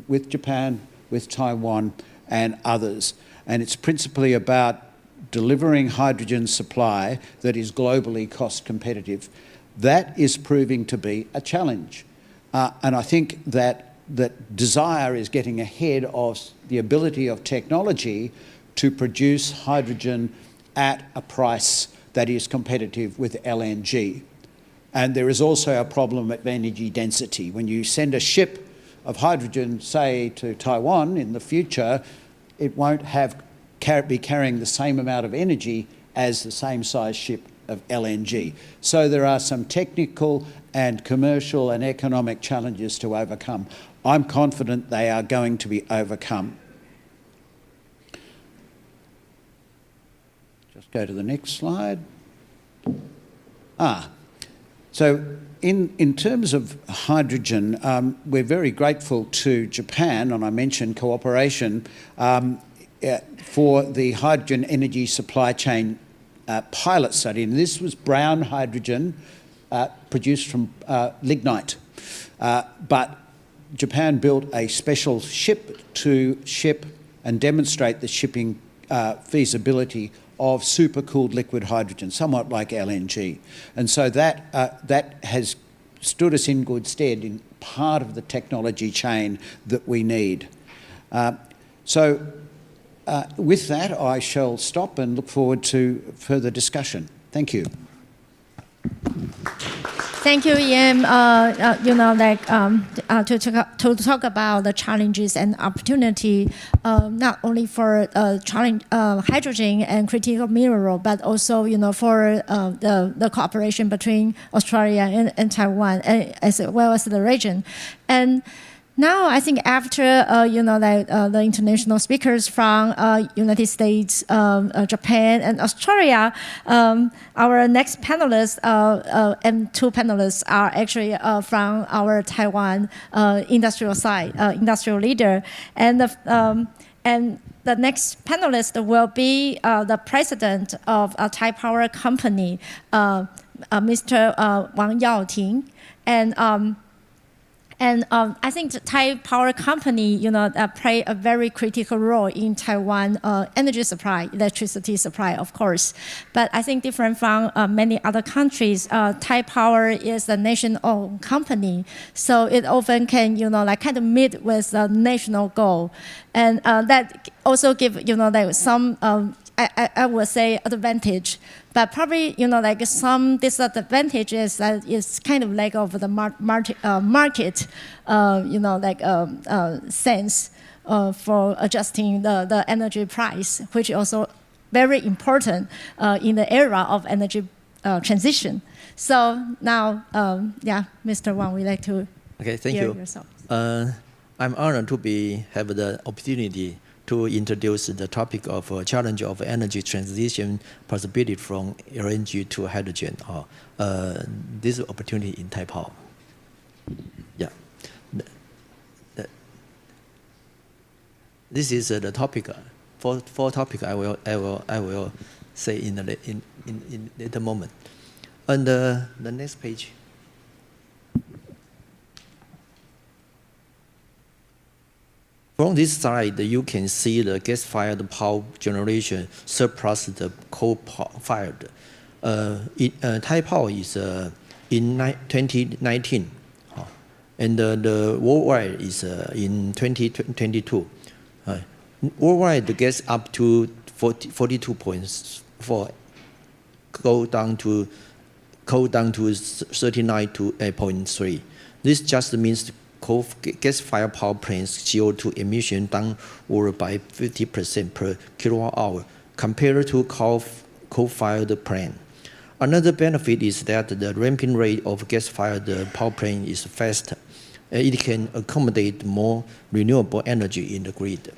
with Japan, with Taiwan and others. And it's principally about delivering hydrogen supply that is globally cost competitive. That is proving to be a challenge. And I think that desire is getting ahead of the ability of technology to produce hydrogen at a price that is competitive with LNG. And there is also a problem of energy density. When you send a ship of hydrogen, say, to Taiwan in the future, it won't be carrying the same amount of energy as the same size ship of LNG. So there are some technical and commercial and economic challenges to overcome. I'm confident they are going to be overcome. Just go to the next slide. So in terms of hydrogen, we're very grateful to Japan, and I mentioned cooperation, for the hydrogen energy supply chain pilot study. And this was brown hydrogen produced from lignite. But Japan built a special ship to ship and demonstrate the shipping feasibility of supercooled liquid hydrogen, somewhat like LNG. And so that has stood us in good stead in part of the technology chain that we need. With that, I shall stop and look forward to further discussion. Thank you. Thank you, Ian. To talk about the challenges and opportunity, not only for hydrogen and critical mineral, but also for the cooperation between Australia and Taiwan, as well as the region. And now, I think after the international speakers from United States, Japan, and Australia, our next panelists and two panelists are actually from our Taiwan industrial side, industrial leader, and the next panelist will be the president of a Thai Power company, Mr. Wang Yaoting, and I think the Thai Power company, play a very critical role in Taiwan energy supply, electricity supply, of course. But I think different from many other countries, Thai Power is a nation-owned company, so it often can, kind of meet with a national goal, and that also give, some. I would say advantage, but probably some disadvantages that is kind of lack of the market, sense for adjusting the energy price, which is also very important in the era of energy transition. So now, Mr. Wang, we'd like to thank hear you. yourself. I'm honored to have the opportunity to introduce the topic of challenge of energy transition possibility from LNG to hydrogen. This opportunity in Thai Power. Yeah, this is the topic. Four topic I will say in the moment. On the next page. From this slide, you can see the gas-fired power generation surplus the coal-fired. Thai Power is in 2019, and the worldwide is in 2022. Worldwide, the gas up to 42.4, coal down to 39 to 8.3. This just means gas-fired power plants CO2 emission down over by 50% per kilowatt-hour compared to coal-fired plant. Another benefit is that the ramping rate of gas-fired power plant is faster. It can accommodate more renewable energy in the grid.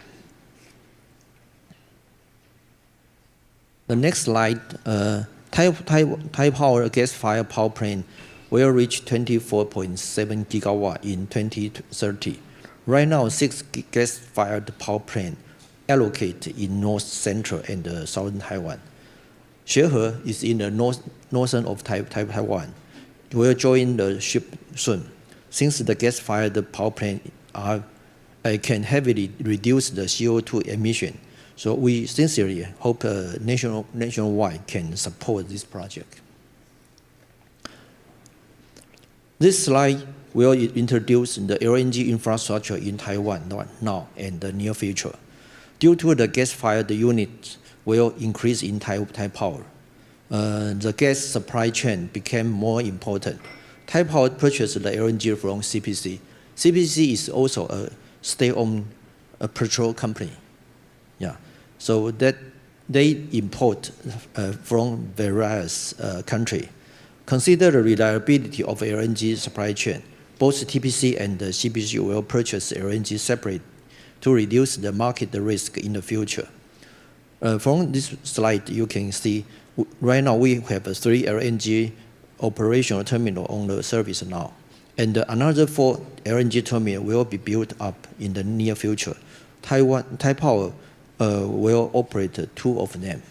The next slide Thai Power gas-fired power plant will reach 24.7 gigawatt in 2030. Right now, 6 gas-fired power plants allocated in north, central, and southern Taiwan. Xiehe is in the northern of Taiwan. Will join the ship soon. Since the gas-fired power plant can heavily reduce the CO2 emission, so we sincerely hope nationwide can support this project. This slide will introduce the LNG infrastructure in Taiwan now and the near future. Due to the gas-fired units will increase in Thai Power, the gas supply chain became more important. Thai Power purchased the LNG from CPC. CPC is also a state-owned petrol company. Yeah, so that they import from various countries. Consider the reliability of LNG supply chain. Both TPC and the CPC will purchase LNG separate to reduce the market risk in the future. From this slide, you can see right now we have 3 LNG operational terminals on the service now. And another 4 LNG terminals will be built up in the near future. Thai Power will operate 2 of them.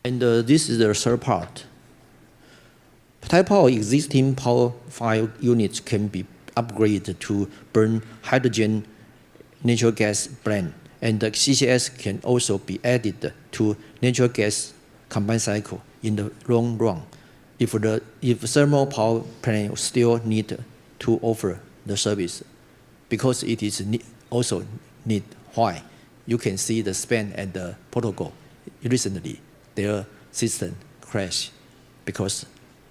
And this is the third part. Thai Power existing power-fired units can be upgraded to burn hydrogen natural gas blend, and the CCS can also be added to natural gas combined cycle in the long run. If thermal power plant still need to offer the service, because it is also need. Why? You can see the Spain and the Portugal recently their system crashed because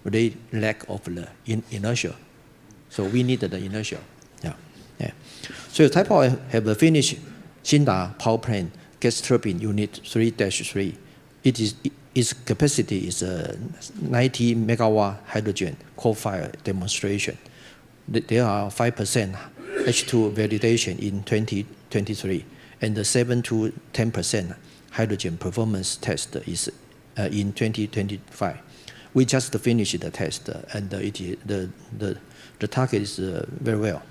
they lack of the inertia. So we need the inertia. Yeah. So Thai Power have finished Xinda Power Plant gas turbine unit 3-3. Its capacity is 90 megawatt hydrogen coal-fired demonstration. There are 5% H2 validation in 2023, and the 7 to 10% hydrogen performance test is in 2025. We just finished the test, and the target is very well.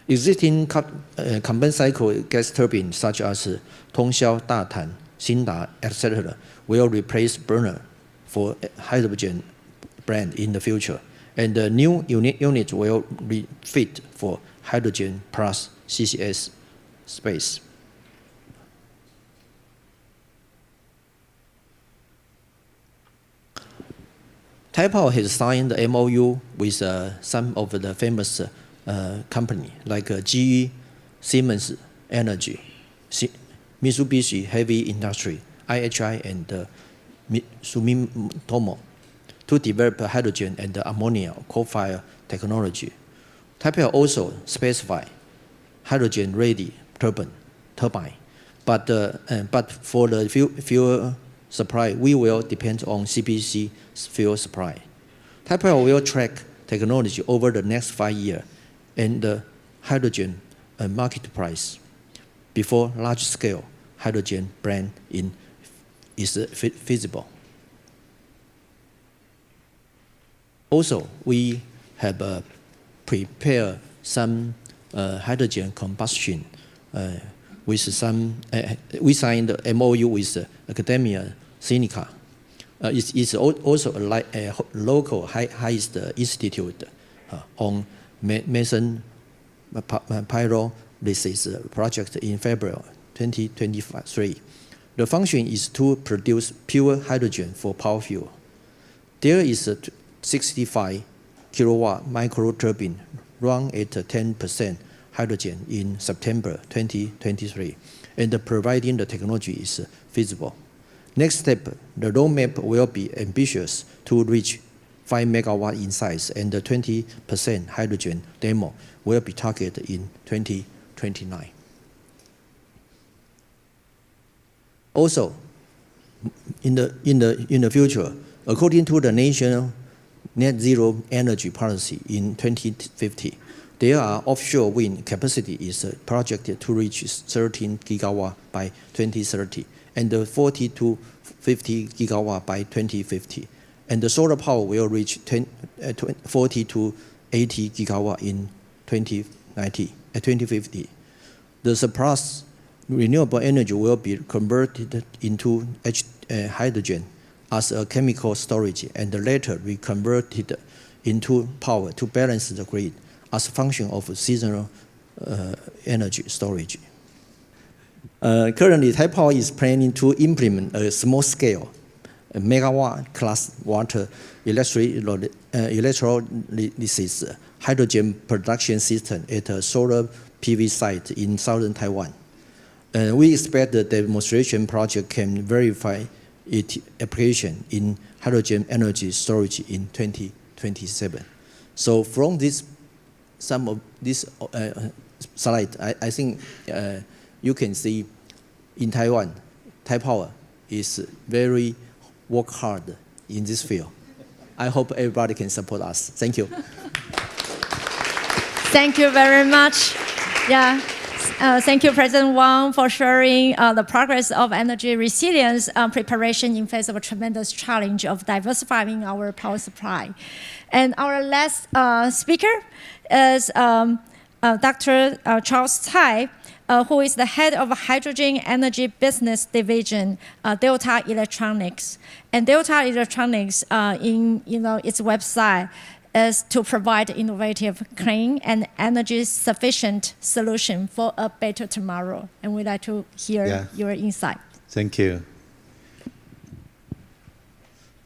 Existing combined cycle gas turbines such as Tongxiao, Datan, Xinda, etc. will replace burner for hydrogen blend in the future, and the new unit will refit for hydrogen plus CCS space. Thai Power has signed the MOU with some of the famous companies like GE, Siemens Energy, Mitsubishi Heavy Industry, IHI, and Sumitomo to develop hydrogen and ammonia coal-fired technology. Thai Power also specify hydrogen-ready turbine, but for the fuel supply, we will depend on CPC fuel supply. Thai Power will track technology over the next 5 years and the hydrogen market price before large-scale hydrogen blend is feasible. Also, we have prepared some hydrogen combustion with some. We signed the MOU with Academia Sinica. It's also a local highest institute on Mason pyrolysis project in February 2023. The function is to produce pure hydrogen for power fuel. There is a 65 kilowatt micro turbine run at 10% hydrogen in September 2023, and providing the technology is feasible. Next step, the roadmap will be ambitious to reach 5 megawatt in size, and the 20% hydrogen demo will be targeted in 2029. Also, in the future, according to the national net zero energy policy in 2050, There are offshore wind capacity is projected to reach 13 gigawatt by 2030 and 40 to 50 gigawatt by 2050. And the solar power will reach 40 to 80 gigawatt in 2050. The surplus renewable energy will be converted into hydrogen as a chemical storage and later reconverted into power to balance the grid as a function of seasonal energy storage. Currently, Thai Power is planning to implement a small-scale megawatt-class water electrolysis hydrogen production system at a solar PV site in southern Taiwan. We expect the demonstration project can verify its application in hydrogen energy storage in 2027. So from some of this slide, I think you can see in Taiwan, Thai Power is very work hard in this field. I hope everybody can support us. Thank you. Thank you very much. Yeah. Thank you, President Wang, for sharing the progress of energy resilience preparation in face of a tremendous challenge of diversifying our power supply. And our last speaker is Dr. Charles Tsai, who is the head of Hydrogen Energy Business Division, Delta Electronics. And Delta Electronics, in its website, is to provide innovative, clean, and energy-sufficient solution for a better tomorrow. And we'd like to hear your insight. Thank you.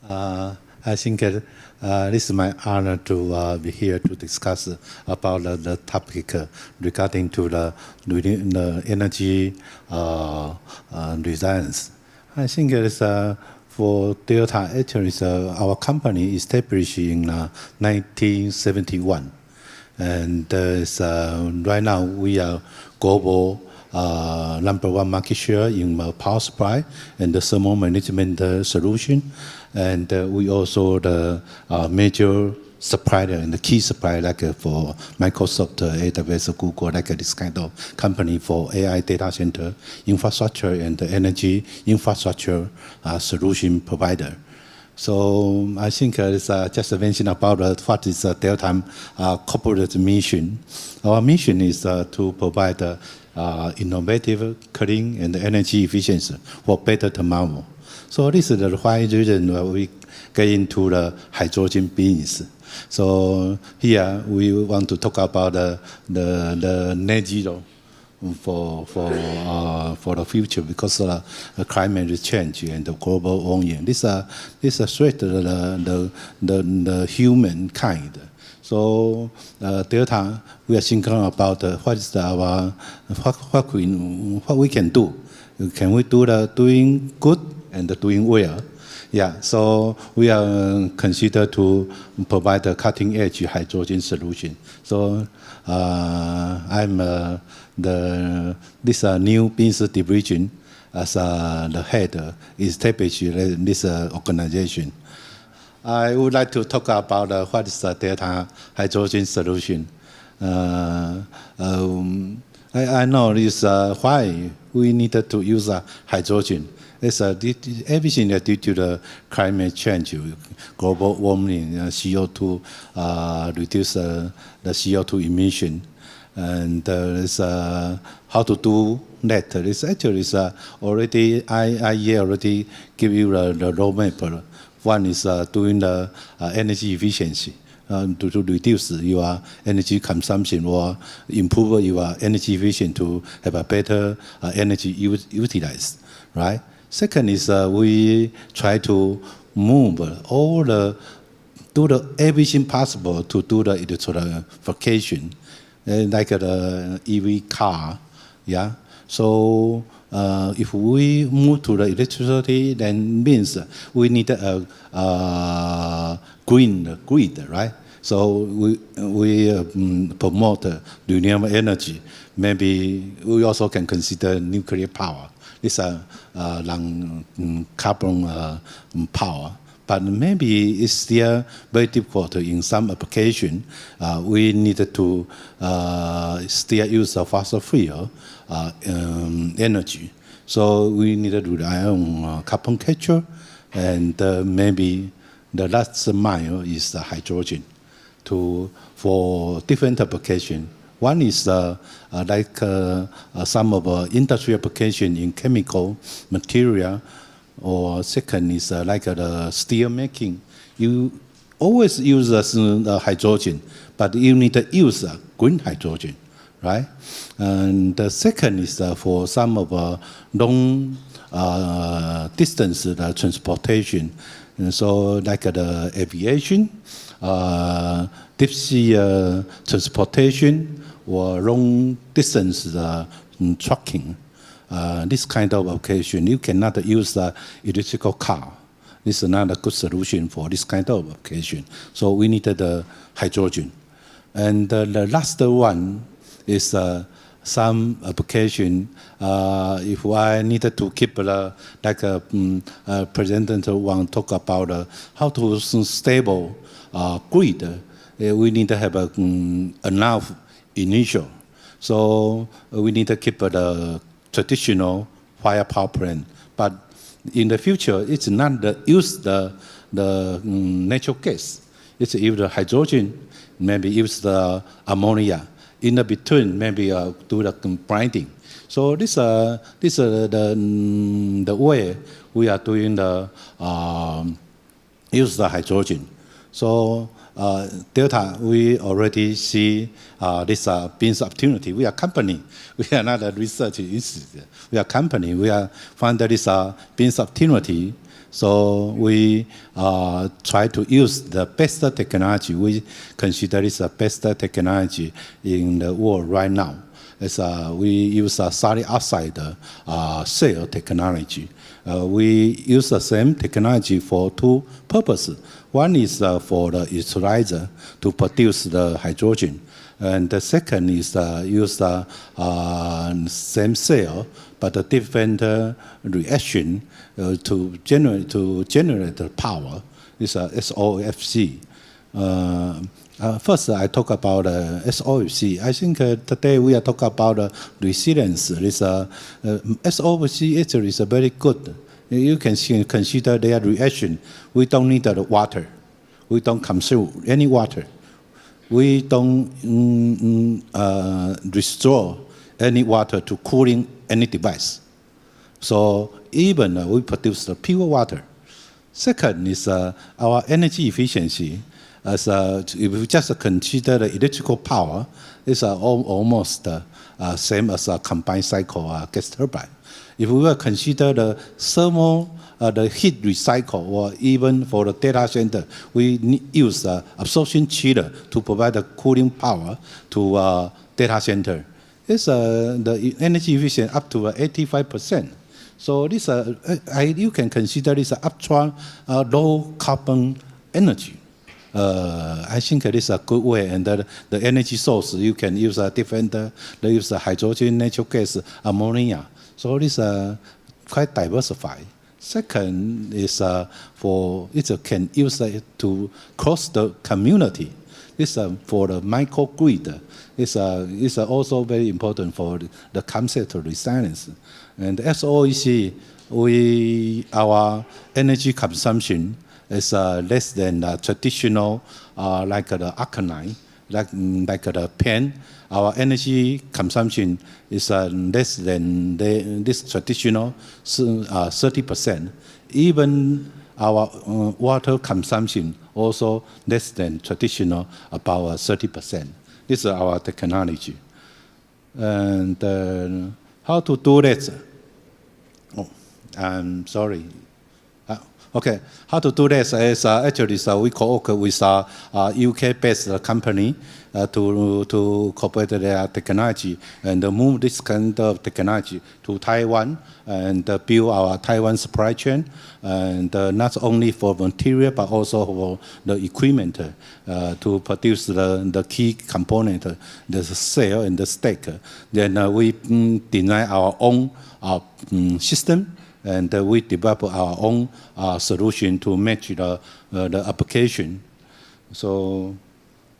I think this is my honor to be here to discuss about the topic regarding to the energy resilience. I think it is for Delta, actually, our company established in 1971. And right now, we are global #1 market share in power supply and the thermal management solution. And we also the major supplier and the key supplier like for Microsoft, AWS, Google, like this kind of company for AI data center infrastructure and the energy infrastructure solution provider. So I think it's just mention about what is Delta corporate mission. Our mission is to provide innovative, clean, and energy efficiency for better tomorrow. So this is the why reason we get into the hydrogen business. So here we want to talk about the net zero for the future because of the climate change and the global warming. This is a threat to the humankind. So Delta, we are thinking about what is what we can do. Can we doing good and doing well? Yeah, so we are considered to provide a cutting-edge hydrogen solution. So I'm this new business division as the head established this organization. I would like to talk about what is the Delta hydrogen solution. I know this why we needed to use hydrogen. It's everything due to the climate change, global warming, CO2, reduce the CO2 emission, and how to do that. It's actually already IEA already give you the roadmap. One is doing the energy efficiency. To reduce your energy consumption or improve your energy efficiency to have a better energy utilized, right? Second is we try to move do everything possible to do the electrification, like the EV car, yeah. So if we move to the electricity, then means we need a green grid, right? So we promote renewable energy. Maybe we also can consider nuclear power. This long carbon power, but maybe it's still very difficult in some application. We need to still use a fossil fuel energy. So we need to rely on carbon capture, and maybe the last mile is the hydrogen for different application. One is like some of industrial application in chemical material, or second is like the steel making. You always use hydrogen, but you need to use green hydrogen, right? And the second is for some of long distance transportation, and so like the aviation, deep sea transportation, or long distance trucking. This kind of application, you cannot use the electrical car. This is not a good solution for this kind of application. So we needed the hydrogen. And the last one is some application. If I needed to keep like President Wang talk about how to stable grid, we need to have enough initial. So we need to keep the traditional fire power plant. But in the future, it's not use the natural gas. It's use the hydrogen, maybe use the ammonia. In the between, maybe do the grinding. So this is the way we are doing the use the hydrogen. So Delta, we already see this business opportunity. We are company. We are not a research institute. We are company. We are found this business opportunity. So we try to use the best technology. We consider this the best technology in the world right now. As we use solid oxide cell technology. We use the same technology for two purposes. One is for the electrolyzer to produce the hydrogen, and the second is use the same cell but a different reaction to generate the power. It's SOFC. First, I talk about SOFC. I think today we are talking about resilience. SOFC actually is very good. You can consider their reaction. We don't need the water. We don't consume any water. We don't restore any water to cooling any device. So even we produce the pure water. Second is our energy efficiency. As if we just consider the electrical power, it's almost same as a combined cycle gas turbine. If we were consider the thermal, the heat recycle, or even for the data center, we use absorption chiller to provide the cooling power to data center. It's the energy efficient up to 85%. So this you can consider this ultra low carbon energy. I think it is a good way, and the energy source you can use different. They use hydrogen, natural gas, ammonia. So it is quite diversified. Second is for it can use it to cross the community. This for the microgrid. It's also very important for the concept of resilience. And SOEC, our energy consumption is less than traditional, like the alkaline, like the pen. Our energy consumption is less than this traditional 30%. Even our water consumption also less than traditional, about 30%. This is our technology. And how to do that? Oh, I'm sorry. Okay, how to do this is actually we cooperate with a UK-based company to cooperate their technology and move this kind of technology to Taiwan and build our Taiwan supply chain, and not only for material but also for the equipment to produce the key component, the cell and the stack. Then we design our own system and we develop our own solution to match the application. So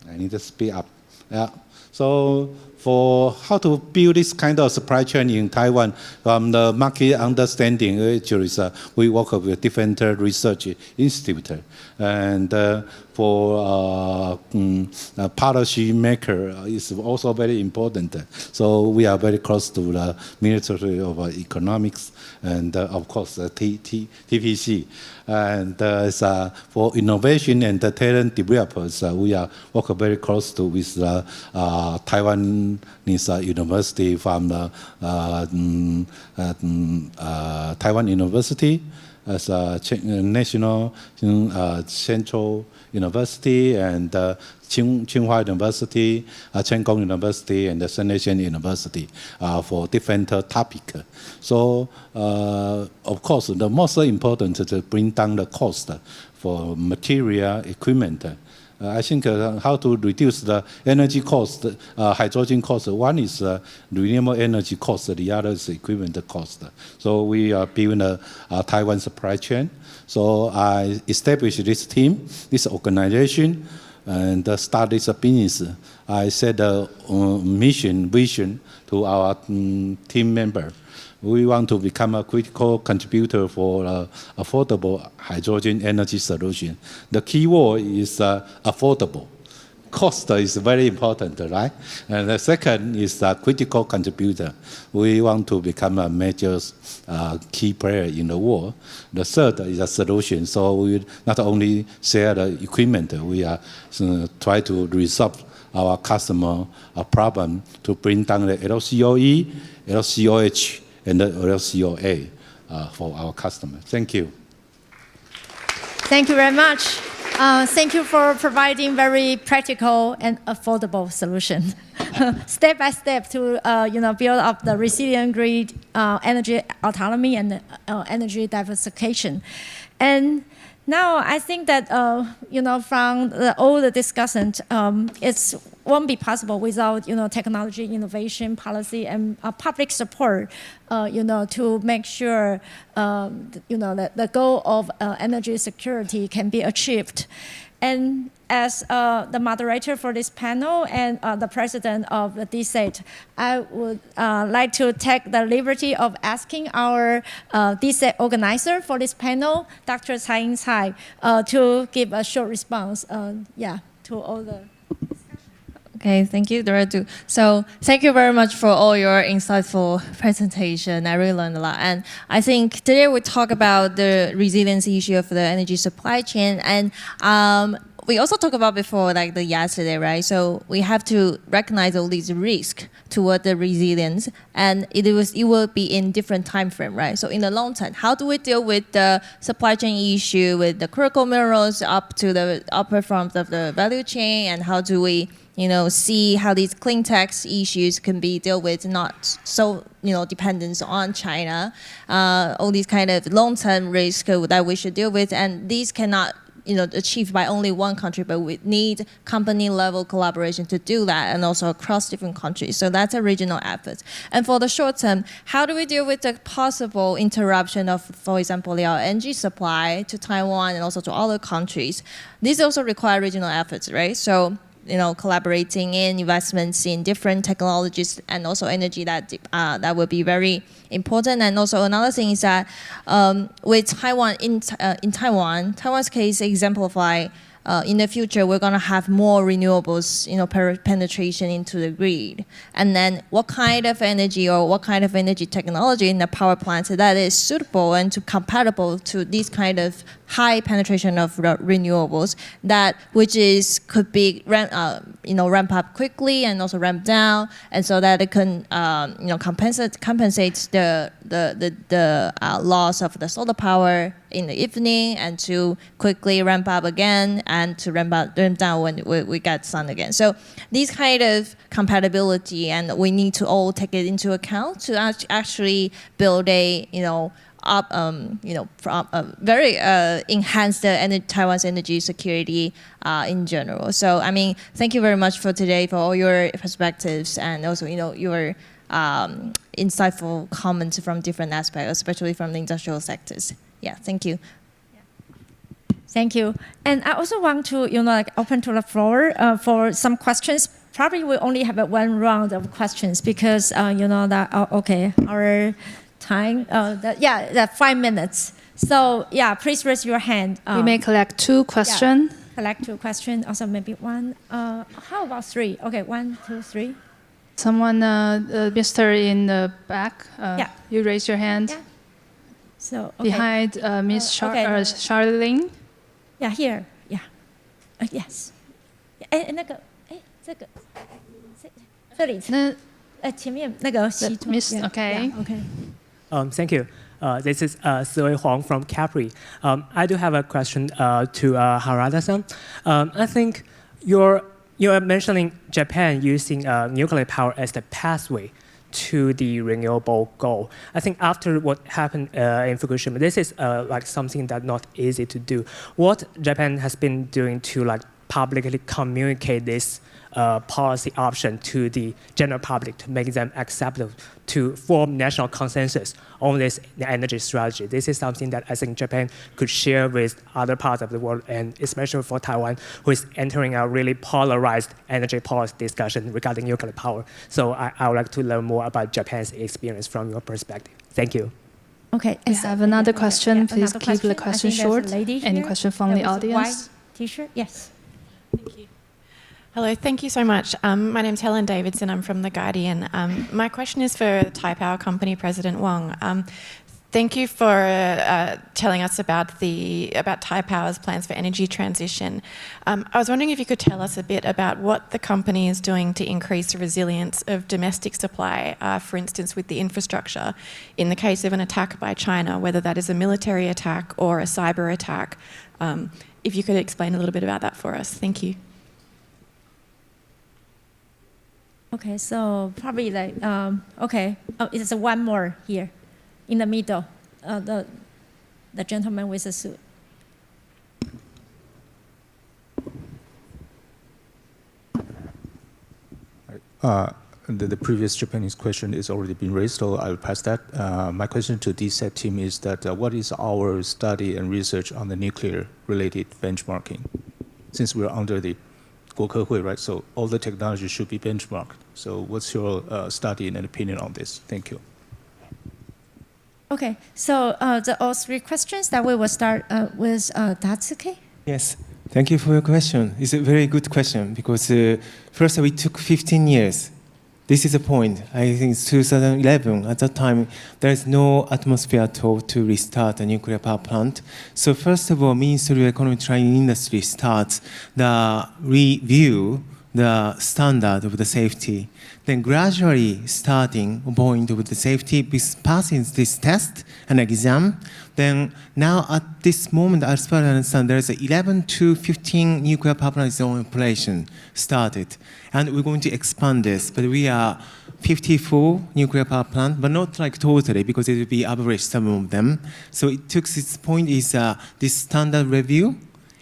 I need to speed up. Yeah. So for how to build this kind of supply chain in Taiwan, from the market understanding, actually, we work with different research institutes. And for policy maker is also very important. So we are very close to the Ministry of Economics and of course TPC. And for innovation and the talent developers, we are working very close to with Taiwan University from the Taiwan University as a national central university and Tsinghua University, Cheng Kung University, and the Sun University for different topics. So, of course, the most important is to bring down the cost for material equipment. I think how to reduce the energy cost, hydrogen cost. One is renewable energy cost, the other is equipment cost. So we are building a Taiwan supply chain. So I established this team, this organization, and start this business. I set a vision to our team member. We want to become a critical contributor for affordable hydrogen energy solution. The key word is affordable. Cost is very important, right? And the second is a critical contributor. We want to become a major key player in the world. The third is a solution. So we not only share the equipment, we are try to resolve our customer problem to bring down the LCOE, LCOH, and the LCOA for our customers. Thank you. Thank you very much. Thank you for providing very practical and affordable solutions, step by step to build up the resilient grid, energy autonomy, and energy diversification. And now I think that from all the discussions, it won't be possible without technology, innovation, policy, and public support. To make sure the goal of energy security can be achieved. And as the moderator for this panel and the president of the Dset, I would like to take the liberty of asking our Dset organizer for this panel, Dr. Tsai-Ing Tsai, to give a short response to all the... Okay, thank you, Director. So thank you very much for all your insightful presentation. I really learned a lot. And I think today we talk about the resiliency issue of the energy supply chain. And we also talked about before, like the yesterday, right? So we have to recognize all these risks toward the resilience, and it will be in different time frame, right? So in the long term, how do we deal with the supply chain issue with the critical minerals up to the upper forms of the value chain, and how do we see how these clean tech issues can be dealt with, not so, dependence on China, all these kind of long-term risks that we should deal with, and these cannot, achieved by only one country, but we need company-level collaboration to do that, and also across different countries. So that's a regional effort. And for the short term, how do we deal with the possible interruption of, for example, our energy supply to Taiwan and also to other countries? These also require regional efforts, right? So collaborating in investments in different technologies and also energy that will be very important. And also another thing is that with Taiwan, in Taiwan's case exemplify in the future, we're going to have more renewables, penetration into the grid. And then what kind of energy or what kind of energy technology in the power plants that is suitable and compatible to this kind of high penetration of renewables, which could be ramp up quickly and also ramp down, and so that it can compensate the loss of the solar power in the evening, and to quickly ramp up again and to ramp down when we get sun again. So these kind of compatibility, and we need to all take it into account to actually build a very enhance the Taiwan's energy security in general. So I mean, thank you very much for today for all your perspectives, and also your insightful comments from different aspects, especially from the industrial sectors. Yeah, thank you. Thank you. And I also want to, open to the floor for some questions. Probably we only have one round of questions because, okay, our time, 5 minutes. So, please raise your hand. We may collect 2 questions. Collect 2 questions, also maybe one. How about 3? Okay, 1, 2, 3. Someone, Mr. in the back, you raise your hand. Yeah. So, okay. Behind Miss Charlene. Yeah, here. Yeah. Yes. 那个，这个，这里，前面那个西装。Miss, okay. Okay. Thank you. This is Siwei Huang from Capri. I do have a question to Harada-san. I think you're mentioning Japan using nuclear power as the pathway to the renewable goal. I think after what happened in Fukushima, this is like something that's not easy to do. What Japan has been doing to like publicly communicate this policy option to the general public to make them acceptable, to form national consensus on this energy strategy. This is something that I think Japan could share with other parts of the world, and especially for Taiwan, who is entering a really polarized energy policy discussion regarding nuclear power. So I would like to learn more about Japan's experience from your perspective. Thank you. Okay. We have another question. Please another keep the question short. Any question from the audience? White T-shirt? Yes. Thank you. Hello, thank you so much. My name's Helen Davidson. I'm from The Guardian. My question is for Thai Power Company President Wong. Thank you for telling us about Thai Power's plans for energy transition. I was wondering if you could tell us a bit about what the company is doing to increase the resilience of domestic supply, for instance, with the infrastructure, in the case of an attack by China, whether that is a military attack or a cyber attack. If you could explain a little bit about that for us. Thank you. Okay, so probably like, okay, it's one more here, in the middle, the gentleman with the suit. The previous Japanese question is already been raised, so I'll pass that. My question to Dset team is that what is our study and research on the nuclear-related benchmarking? Since we're under the Guokehui, right? So all the technology should be benchmarked. So what's your study and opinion on this? Thank you. Okay, so all 3 questions that we will start with Daisuke. Yes, thank you for your question. It's a very good question because first we took 15 years. This is the point. I think it's 2011. At that time, there is no atmosphere at all to restart a nuclear power plant. So first of all, Ministry of Economy Training Industry starts the review the standard of the safety. Then gradually starting point of the safety, passing this test and exam. Then now at this moment, as far as I understand, there's 11 to 15 nuclear power plants in operation started. And we're going to expand this, but we are 54 nuclear power plants, but not like totally because it will be average some of them. So it took this point is this standard review,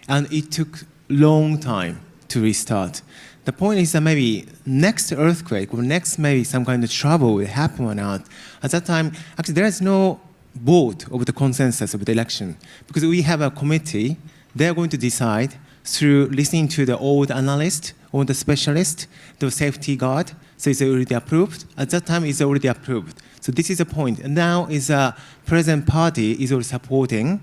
and it took long time to restart. The point is that maybe next earthquake or next maybe some kind of trouble will happen or not. At that time, actually there is no vote of the consensus of the election because we have a committee. They're going to decide through listening to the old analyst or the specialist, the safety guard. So it's already approved. At that time, it's already approved. So this is the point. And now is a present party is already supporting.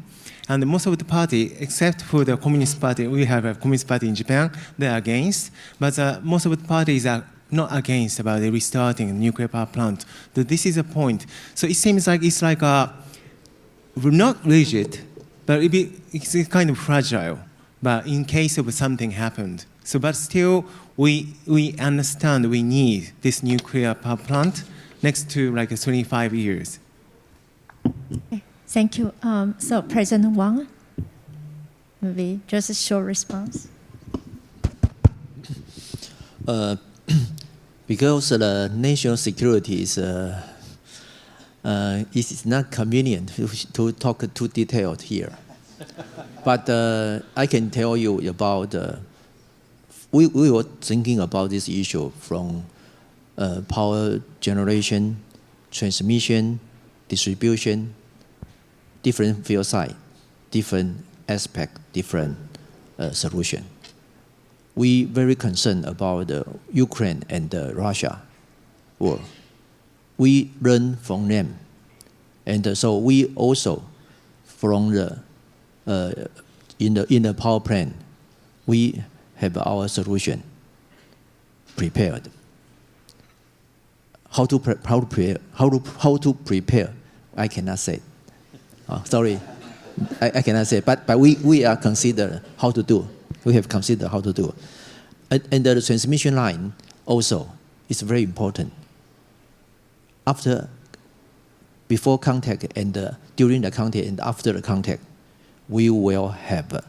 And most of the party, except for the Communist Party, we have a Communist Party in Japan, they are against. But most of the parties are not against about the restarting a nuclear power plant. So this is a point. So it seems like it's like not rigid, but it's kind of fragile. But in case of something happened. So, but still, we understand we need this nuclear power plant next to like 25 years. Okay. Thank you. So President Wang, maybe just a short response. Because the national security is it's not convenient to talk too detailed here. But I can tell you about, we were thinking about this issue from power generation, transmission, distribution, different field site, different aspect, different solution. We very concerned about the Ukraine and the Russia war. We learn from them, and so we also from the in the power plant, we have our solution prepared. How to prepare? I cannot say. Sorry, I cannot say. But we are consider how to do. We have considered how to do. And the transmission line also is very important. Before contact and during the contact and after the contact, we will have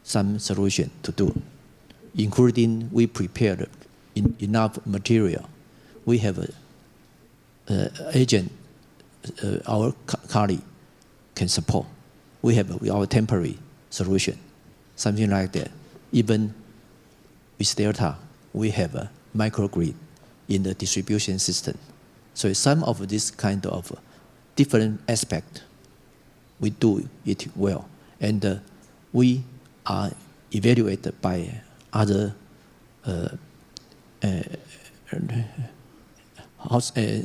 some solution to do, including we prepared enough material. We have an agent, our colleague can support. We have our temporary solution, something like that. Even with Delta, we have a microgrid in the distribution system. So some of this kind of different aspect, we do it well. And we are evaluated by other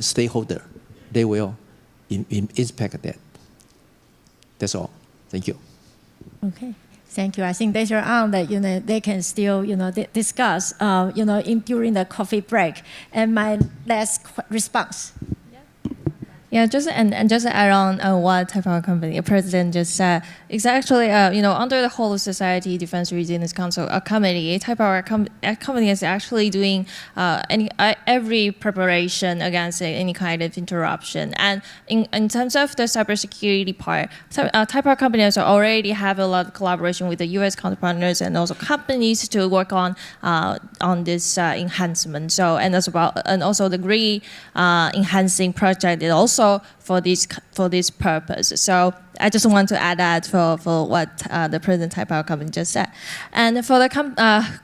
stakeholder. They will inspect that. That's all. Thank you. Okay. Thank you. I think later on that they can still discuss during the coffee break. And my last response. Yeah, just to add on what Thai Power Company president just said, it's actually under the whole Society Defense Resilience Council committee, Thai Power Company is actually doing every preparation against any kind of interruption. And in terms of the cybersecurity part, Thai Power Companies already have a lot of collaboration with the U.S. counterpartners and also companies to work on this enhancement. So and also the green enhancing project is also for this purpose. So I just want to add that for what the President Thai Power Company just said. And for the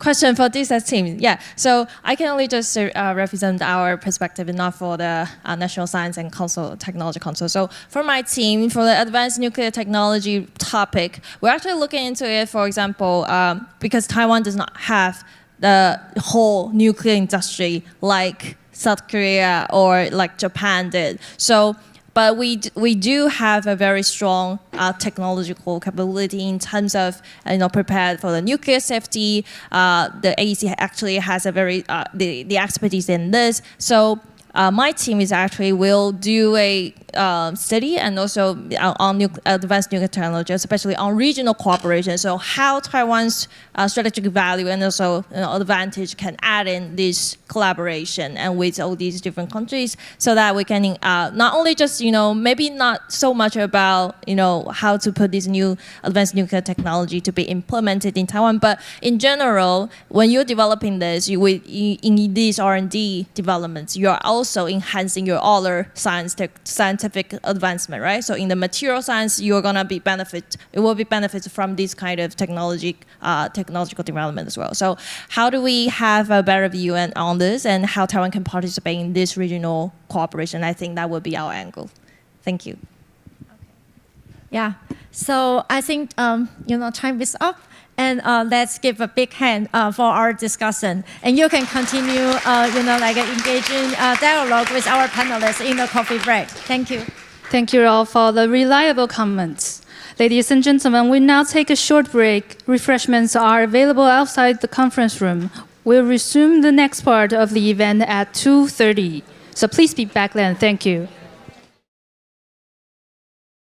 question for this team, yeah. So I can only just represent our perspective, not for the National Science and Technology Council. So for my team, for the advanced nuclear technology topic, we're actually looking into it. For example, because Taiwan does not have the whole nuclear industry like South Korea or like Japan did. So, but we do have a very strong technological capability in terms of prepared for the nuclear safety. The AEC actually has a very the expertise in this. So my team is actually will do a study and also on advanced nuclear technology, especially on regional cooperation. So how Taiwan's strategic value and also advantage can add in this collaboration and with all these different countries, so that we can not only just maybe not so much about how to put this new advanced nuclear technology to be implemented in Taiwan, but in general, when you're developing this, in these R&D developments, you are also enhancing your other scientific advancement, right? So in the material science, you're gonna be it will be benefits from this kind of technological development as well. So how do we have a better view on this and how Taiwan can participate in this regional cooperation? I think that would be our angle. Thank you. Yeah, so I think time is up. And let's give a big hand for our discussion. And you can continue, engaging dialogue with our panelists in the coffee break. Thank you. Thank you all for the reliable comments. Ladies and gentlemen, we now take a short break. Refreshments are available outside the conference room. We'll resume the next part of the event at 2:30. So please be back then. Thank you.